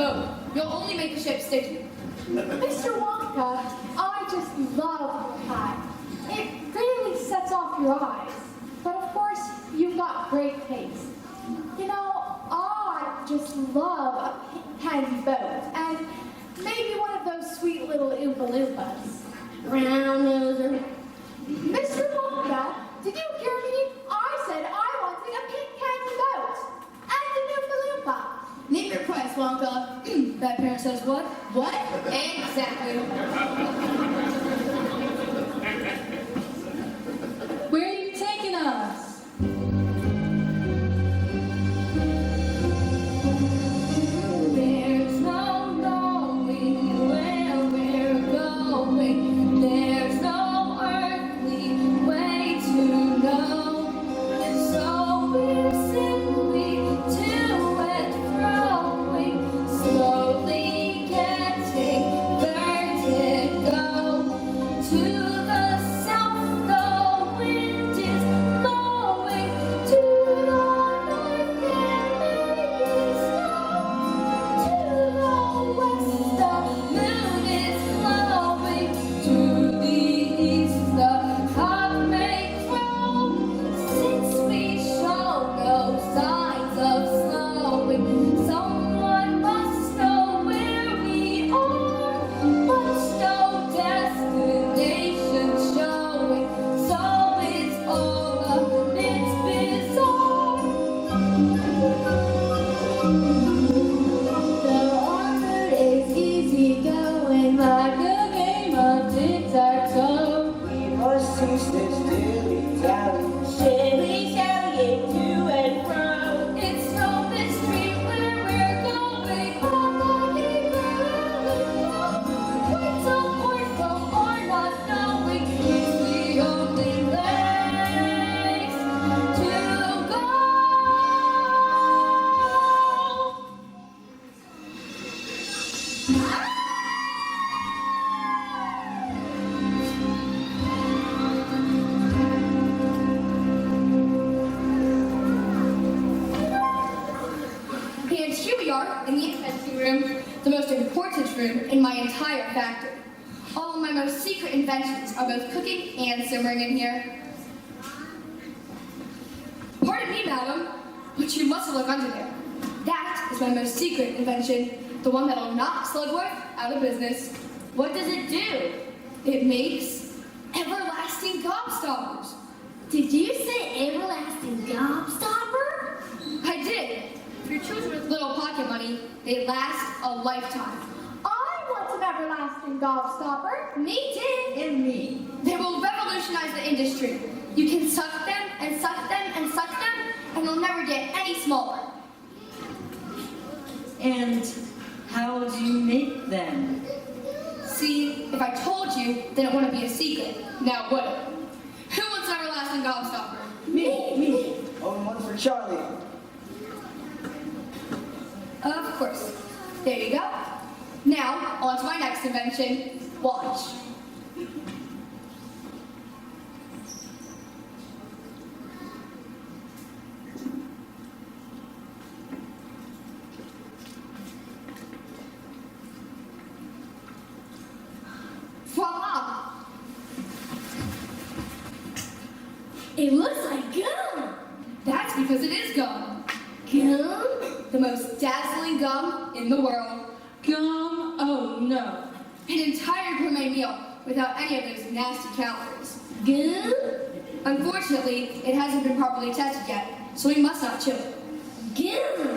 boat. You'll only make the ship sticky. Mr. Wonka, I just love your hat. It really sets off your eyes. But of course, you've got great taste. You know, I just love a candy boat, and maybe one of those sweet little Oompa Loompas. Round noser. Mr. Wonka, did you hear me? I said I wanted a pink candy boat and an Oompa Loompa. Name your price, Wonka. That parent says what? What? Exactly. Where are you taking us? There's no knowing where we're going. There's no earthly way to know. So we're simply to and froing, slowly getting vertigo. To the south, the wind is blowing. To the north, there may be snow. To the west, the moon is glowing. To the east, the cock may crow. Since we show no signs of slowing, someone must know where we are, but no destination showing. So it's all a bit bizarre. The Orchard is easy going, like a game of tic-tac-toe. We must cease this dilly-dally. Shilly-shally to and fro. It's no mystery where we're going. All the people wait till Porto or not knowing is the only place to go. And here we are in the inventing room, the most important room in my entire factory. All of my most secret inventions are both cooking and simmering in here. Pardon me, madam, but you must look under there. That is my most secret invention, the one that'll knock Slugworth out of business. What does it do? It makes everlasting gobstoppers. Did you say everlasting gobstopper? I did. If you're choosing with little pocket money, they last a lifetime. I want an everlasting gobstopper. Me too. And me. They will revolutionize the industry. You can suck them and suck them and suck them, and they'll never get any smaller. And how do you make them? See, if I told you, then it wouldn't be a secret. Now would it? Who wants an everlasting gobstopper? Me. Oh, and one for Charlie. Of course. There you go. Now, on to my next invention. Watch. Voila! It looks like gum. That's because it is gum. Gum? The most dazzling gum in the world. Gum? Oh no. An entire gourmet meal without any of those nasty calories. Gum? Unfortunately, it hasn't been properly tested yet, so we must not chew it. Gum.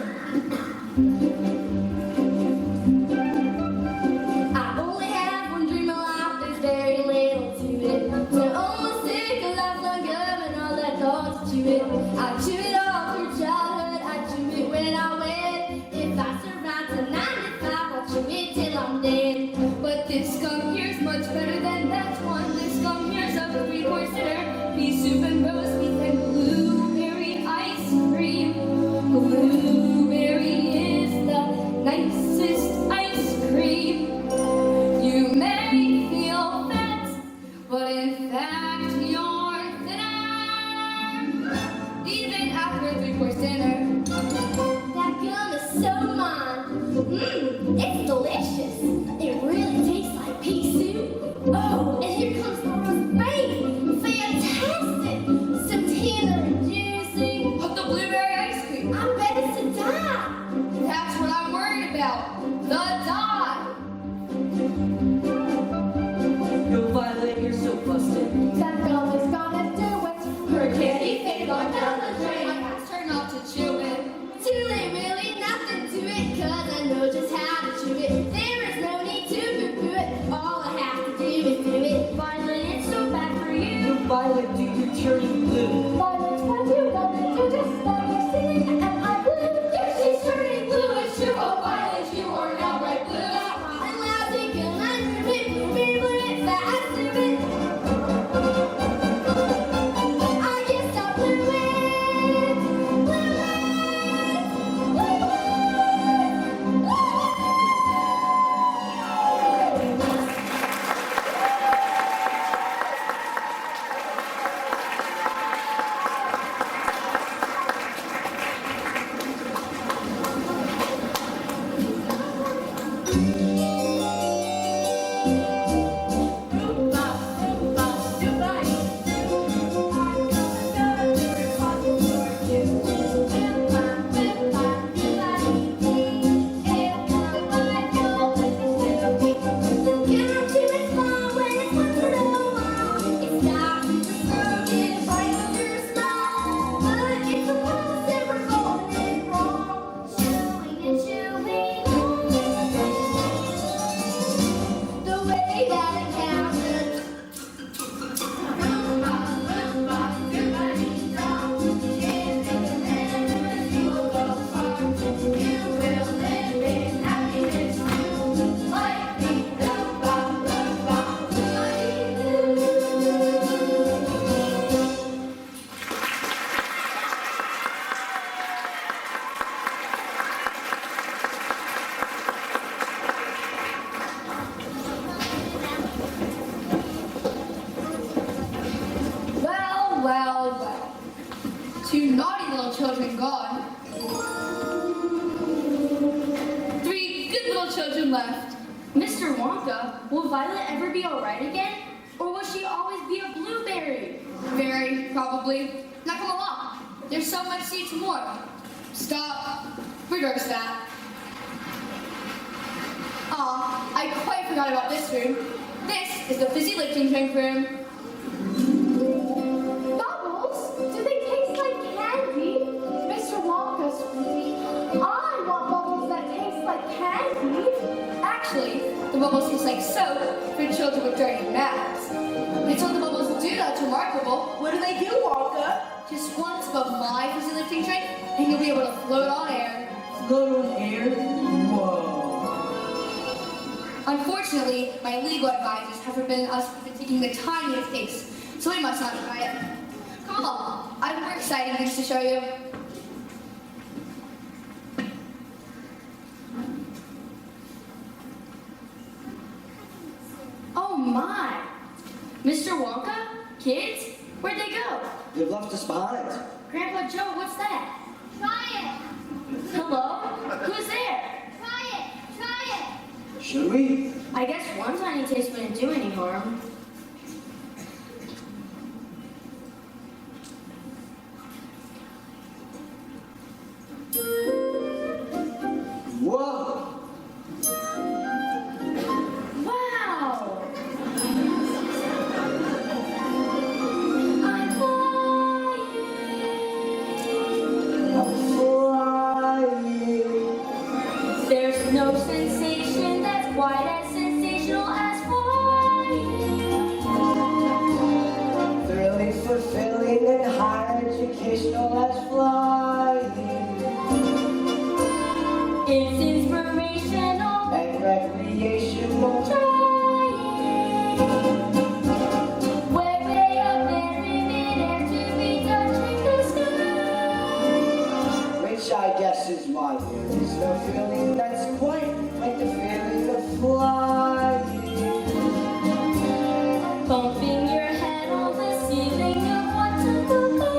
I only have one dream of life, there's very little to it. To almost take a lifelong gum and all that thoughts to it. I chew it all through childhood, I chew it when I wed. If I survive to 95, I'll chew it till I'm dead. But this gum here's much better than that one. This gum here's a three-course dinner. Pea soup and roast beef and blueberry ice cream. Blueberry is the children gone. 3 good little children left. Mr. Wonka, will Violet ever be alright again? Or will she always be a blueberry? Very probably. Now come along. There's so much to see tomorrow. Stop. Reverse that. Aw, I quite forgot about this room. This is the fizzy lifting drink room. Bubbles? Do they taste like candy? Mr. Wonka, sweetie, I want bubbles that taste like candy. Actually, the bubbles taste like soap for children with dirty mouths. And so the bubbles do that's remarkable. What do they do, Wonka? Just one sip of my fizzy lifting drink, and you'll be able to float on air. Float on air? Whoa. Unfortunately, my legal advisors have forbidden us from taking the tiniest taste, so we must not try it. Come along, I have more exciting things to show you. Oh my! Mr. Wonka? Kids? Where'd they go? They've left us behind. Grandpa Joe, what's that? Try it. Hello? Who's there? Try it. Try it. Should we? I guess one tiny taste wouldn't do any harm. Whoa! Wow! I'm flying. I'm flying. There's no sensation that's quite as sensational as flying. Thrilling, fulfilling, and higher educational as flying. It's inspirational. And recreational. Trying. We're way up there in midair to be touching the sky. Which I guess is why there is no feeling that's quite like the feeling of flying. Bumping your head on the ceiling of what's above.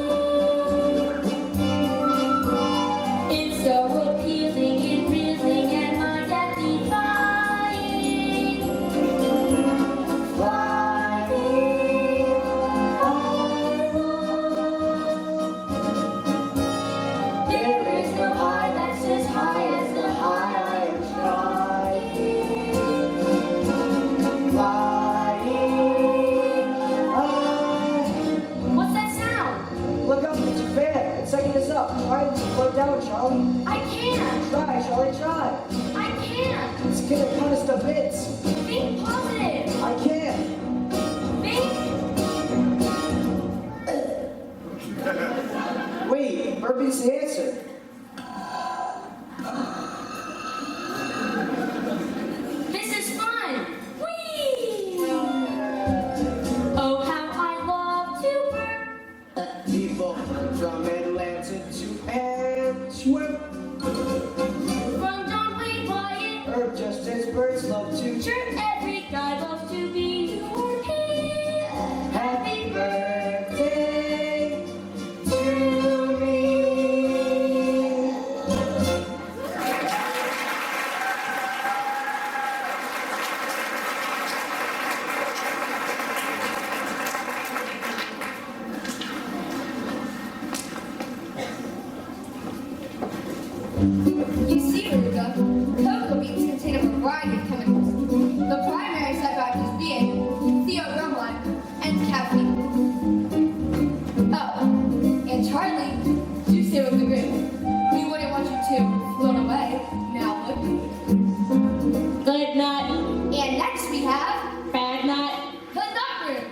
It's so appealing and reeling and my death defying. Flying. There is no high that's as high as the high I am trying. Flying. What's that sound? Look up, it's your fan. It's setting us up. Try and slow down, Charlie. I can't. Try, Charlie, try. I can't. It's gonna cut us to bits. Think positive. I can't. Think. Wait, burping's the answer. This is fun. Whee! Oh, how I love to burp. People from Atlanta to Antwerp, From John Wayne Wyatt. or just as birds love to Sure, every guy loves to be European. Happy birthday to me. You see, Ruka, cocoa beans contain a variety of chemicals. The primary side factors being theobromine and caffeine. Oh, and Charlie, do stay with the group. We wouldn't want you to float away. Now would we? Good night. And next we have Bad night. the nut room.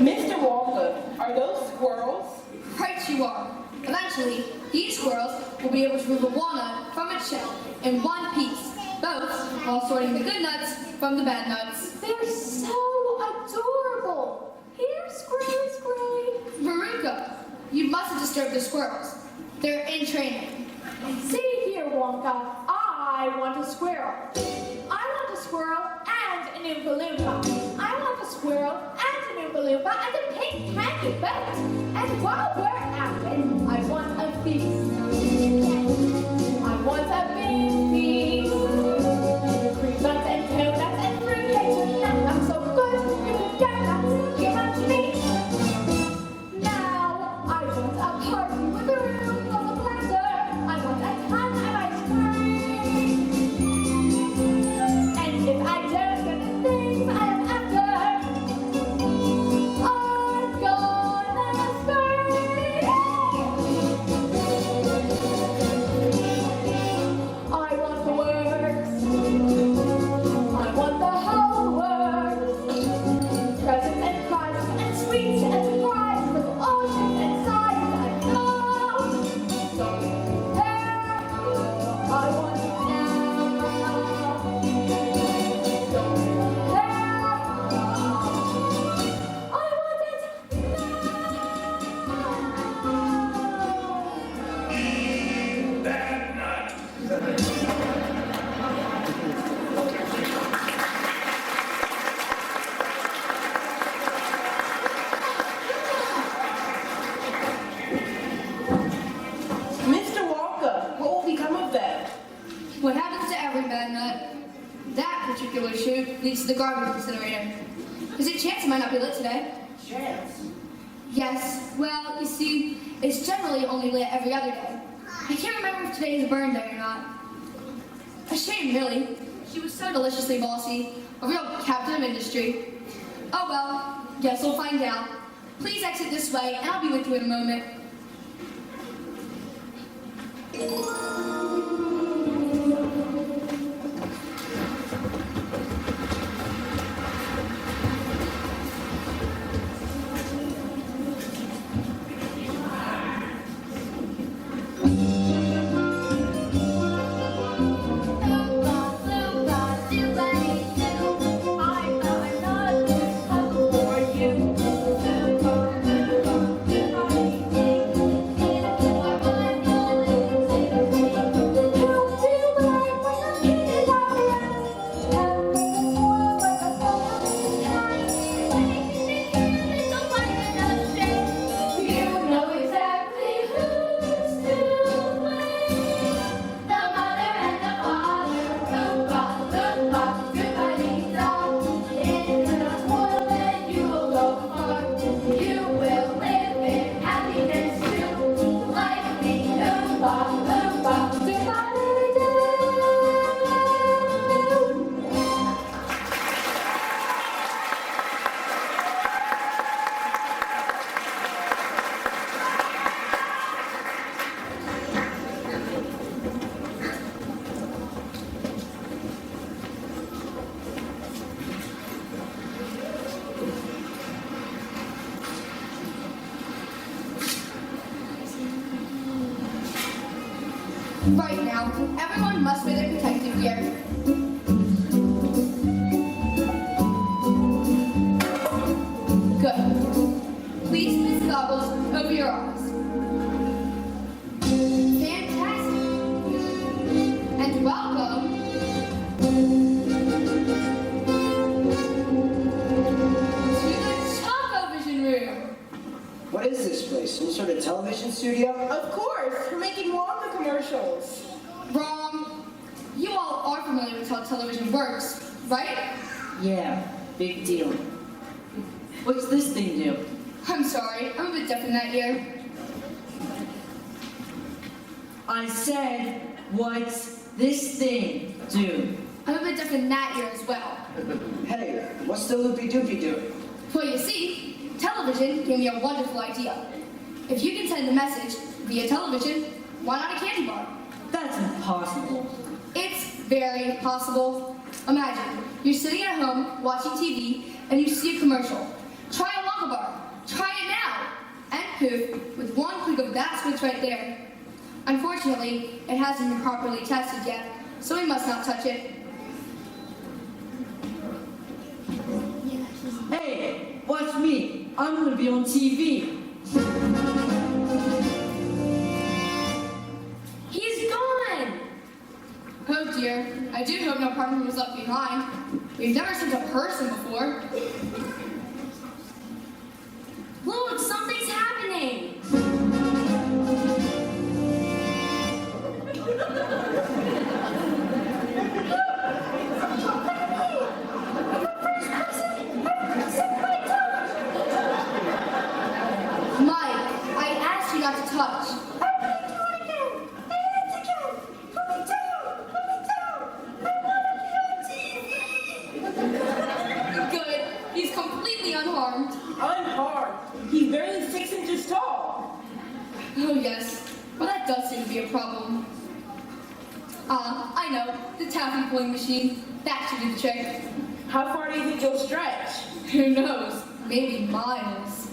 Mr. Wonka, are those squirrels? Right you are. Eventually, these squirrels will be able to remove a walnut from its shell in one piece, both while sorting the good nuts from the bad nuts. They're so adorable. Here, squirrely, squirrely. Veruca, you mustn't disturb the squirrels. They're in training. See here, Wonka. I want a squirrel. I want a squirrel and an Oompa Loompa. I want a squirrel and an Oompa Loompa and a pink candy belt. And while we're at it, I want a feast. I want a big feast. Cream buns and donuts and fruitcake tonight. I'm so good, you can get that. Give them to me. Now, I want a party with a room full of laughter. I want a ton of ice cream. And if I don't get the things I am after, I'm gonna scream. I want the works. I want the whole works. Presents and prizes and sweets and surprises of all shapes and sizes. I know. Don't care. I want it now. Don't care. I want it now. Bad nut. Mr. Wonka, what will become of them? What happens to every bad nut? That particular chute leads to the garbage incinerator. There's a chance it might not be lit today. Chance. Yes, well, you see, it's generally only lit every other day. I can't remember if today is a burn day or not. A shame, really. She was so deliciously bossy, a real captain of industry. Oh well, guess we'll find out. Please exit this way, and I'll be with you in a moment. Right now, everyone must wear their protective gear. Good. Please place goggles over your eyes. Fantastic. And welcome to the Choco Vision Room. What is this place? Some sort of television studio? Of course, we're making Wonka commercials. Wrong. You all are familiar with how television works, right? Yeah, big deal. What's this thing do? I'm sorry, I'm a bit deaf in that ear. I said, what's this thing do? I'm a bit deaf in that ear as well. Hey, what's the loopy doopy doing? Well, you see, television gave me a wonderful idea. If you can send a message via television, why not a candy bar? That's impossible. It's very possible. Imagine, you're sitting at home watching TV and you see a commercial. Try a Wonka bar. Try it now. And poof, with one click of that switch right there. Unfortunately, it hasn't been properly tested yet, so we must not touch it. Hey, watch me. I'm gonna be on TV. He's gone! Oh dear, I do hope no partner was left behind. We've never sent a person before. Look, something's happening. Mike, I asked you not to touch. Good. He's completely unharmed. Unharmed. He's barely 6 inches tall. Oh yes. Well, that does seem to be a problem. I know. The taffy pulling machine. That should do the trick. How far do you think you'll stretch? Who knows? Maybe miles.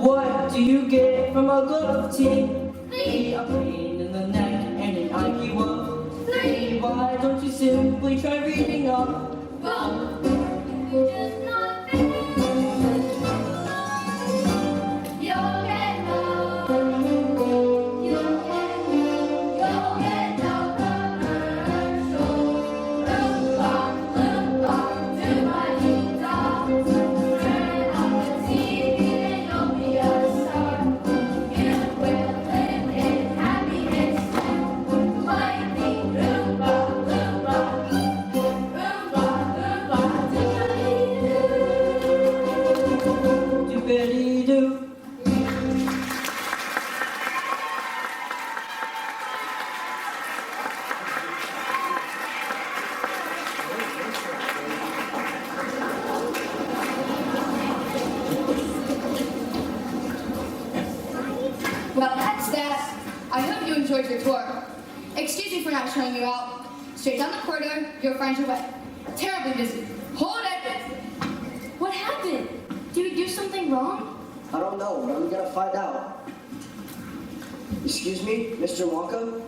What do you get from a cup of tea? A pain in the neck and an IQ of 3. Why don't you simply try reading up? You just not fit. You'll get no. You'll get no commercial. Look on, do my detox. Turn on the TV and you'll be a star. You will live in happiness. Like me, Roomba, Roomba, Roomba, Roomba, do-ba-dee-doo. Doobity-doo. Well, that's that. I hope you enjoyed your tour. Excuse me for not showing you out. Straight down the corridor, you'll find your way. Terribly busy. Hold it! What happened? Did we do something wrong? I don't know, but I'm gonna find out. Excuse me, Mr. Wonka?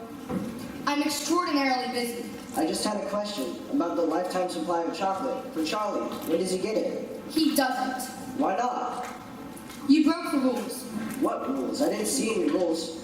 I'm extraordinarily busy. I just had a question about the lifetime supply of chocolate for Charlie. When does he get it? He doesn't. Why not? You broke the rules. What rules? I didn't see any rules.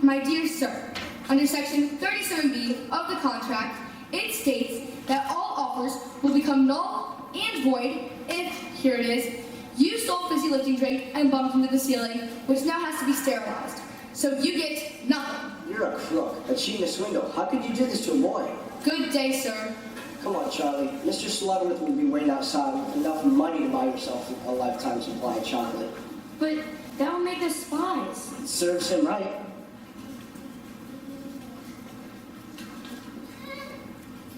My dear sir, under section 37B of the contract, it states that all offers will become null and void if, here it is, you stole fizzy lifting drink and bumped into the ceiling, which now has to be sterilized. So you get nothing. You're a crook, a cheat and a swindle. How could you do this to a boy? Good day, sir. Come on, Charlie. Mr. Slugworth will be waiting outside with enough money to buy yourself a lifetime supply of chocolate. But that will make us spies. It serves him right.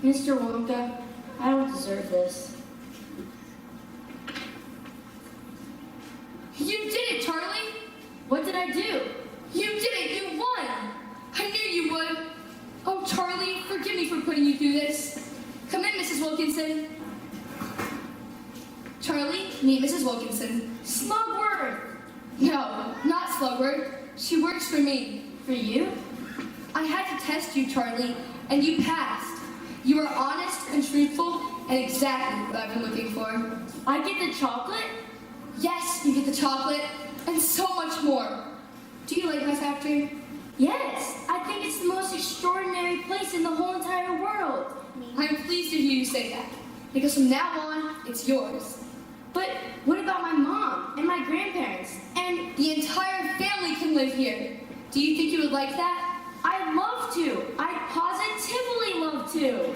Mr. Wonka, I don't deserve this. You did it, Charlie. What did I do? You did it. You won. I knew you would. Oh, Charlie, forgive me for putting you through this. Come in, Mrs. Wilkinson. Charlie, meet Mrs. Wilkinson. Slugworth! No, not Slugworth. She works for me. For you? I had to test you, Charlie, and you passed. You were honest and truthful and exactly what I've been looking for. I get the chocolate? Yes, you get the chocolate and so much more. Do you like my factory? Yes, I think it's the most extraordinary place in the whole entire world. I'm pleased to hear you say that, because from now on, it's yours. But what about my mom and my grandparents? And the entire family can live here. Do you think you would like that? I'd love to. I'd positively love to.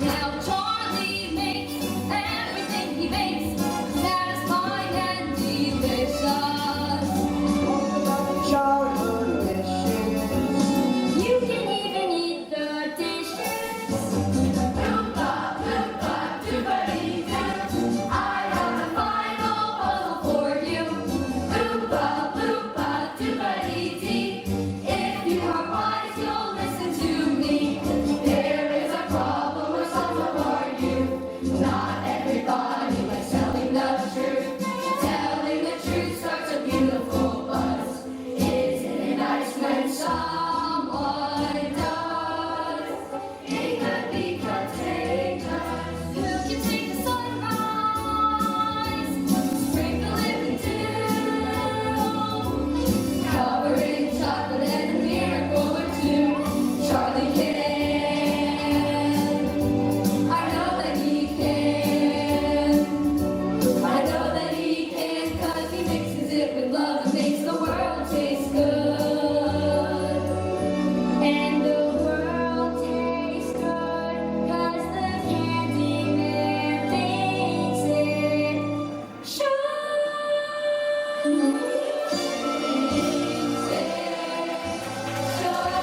Now Charlie makes everything he makes satisfying and delicious. Talk about childhood wishes. You can even eat the dishes. Loompa, Loompa, doobity-doo. I have a final puzzle for you. Loompa, Loompa, doobity-dee. If you are wise, Charlie can. I know that he can. I know that he can, 'cause he mixes it with love and makes the world taste good. And the world tastes good, 'cause the candy man makes it sure. Makes it sure.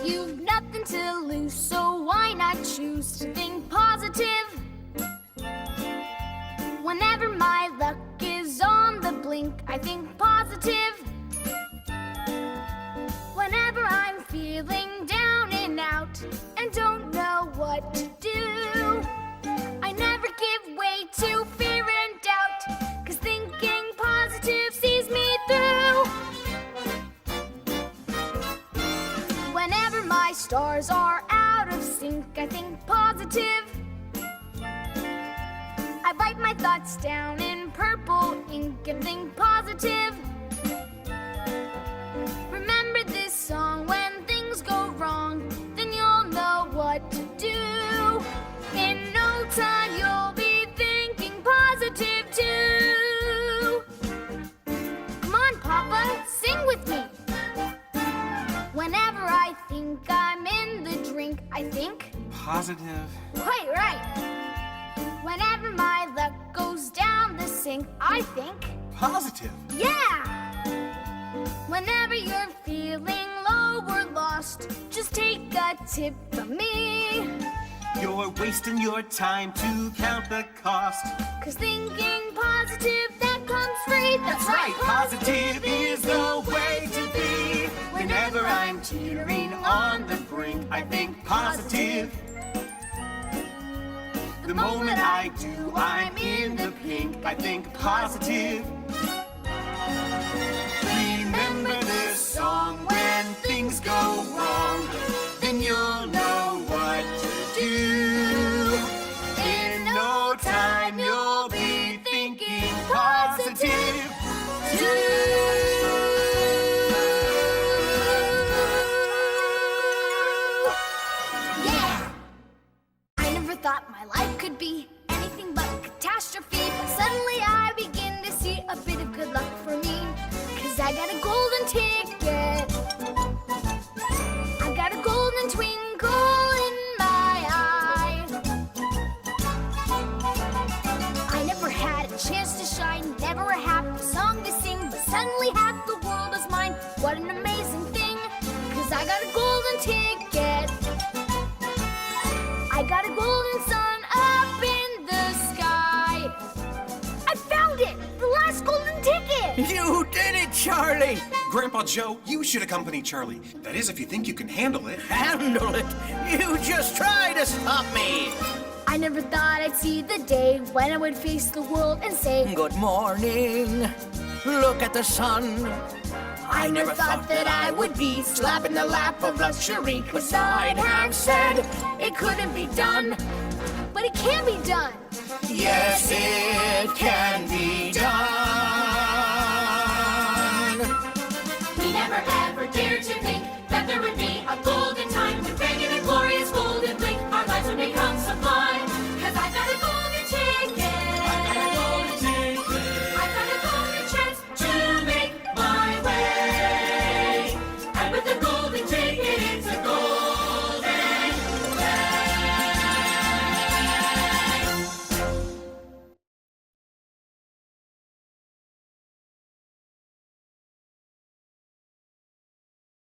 You've nothing to lose, so why not choose to think positive? Whenever my luck is on the blink, I think positive. Whenever I'm feeling down and out and don't know what to do, I never give way to fear and doubt, 'cause thinking positive sees me through. Whenever my stars are out of sync, I think positive. I bite my thoughts down in purple ink and think positive. Remember this song: when things go wrong, then you'll know what to do. In no time you'll be thinking positive too. Come on, Papa, sing with me. Whenever I think I'm in the drink, I think Positive. quite right. Whenever my luck goes down the sink, I think Positive. yeah. Whenever you're feeling low or lost, just take a tip from me. You're wasting your time to count the cost. 'Cause thinking positive, that comes free. That's right, positive is the way to be. Whenever I'm teetering on the brink, I think positive. The moment I do, I'm in the pink, I think positive. Remember this song: when things go wrong, then you'll know what to do. In no time, you'll be thinking positive Yeah! I never thought my life could be anything but catastrophe, but suddenly I begin to see a bit of good luck for me. 'Cause I got a golden ticket, I got a golden twinkle in my eye, Charlie! Grandpa Joe, you should accompany Charlie. That is, if you think you can handle it. Handle it? You just try to stop me. I never thought I'd see the day when I would face the world and say, Good morning. Look at the sun. I never thought that I would be slapping the lap of luxury, 'cause I'd have said it couldn't be done. but it can be done. Yes, it can be done. We never ever dared to think that there would be a golden time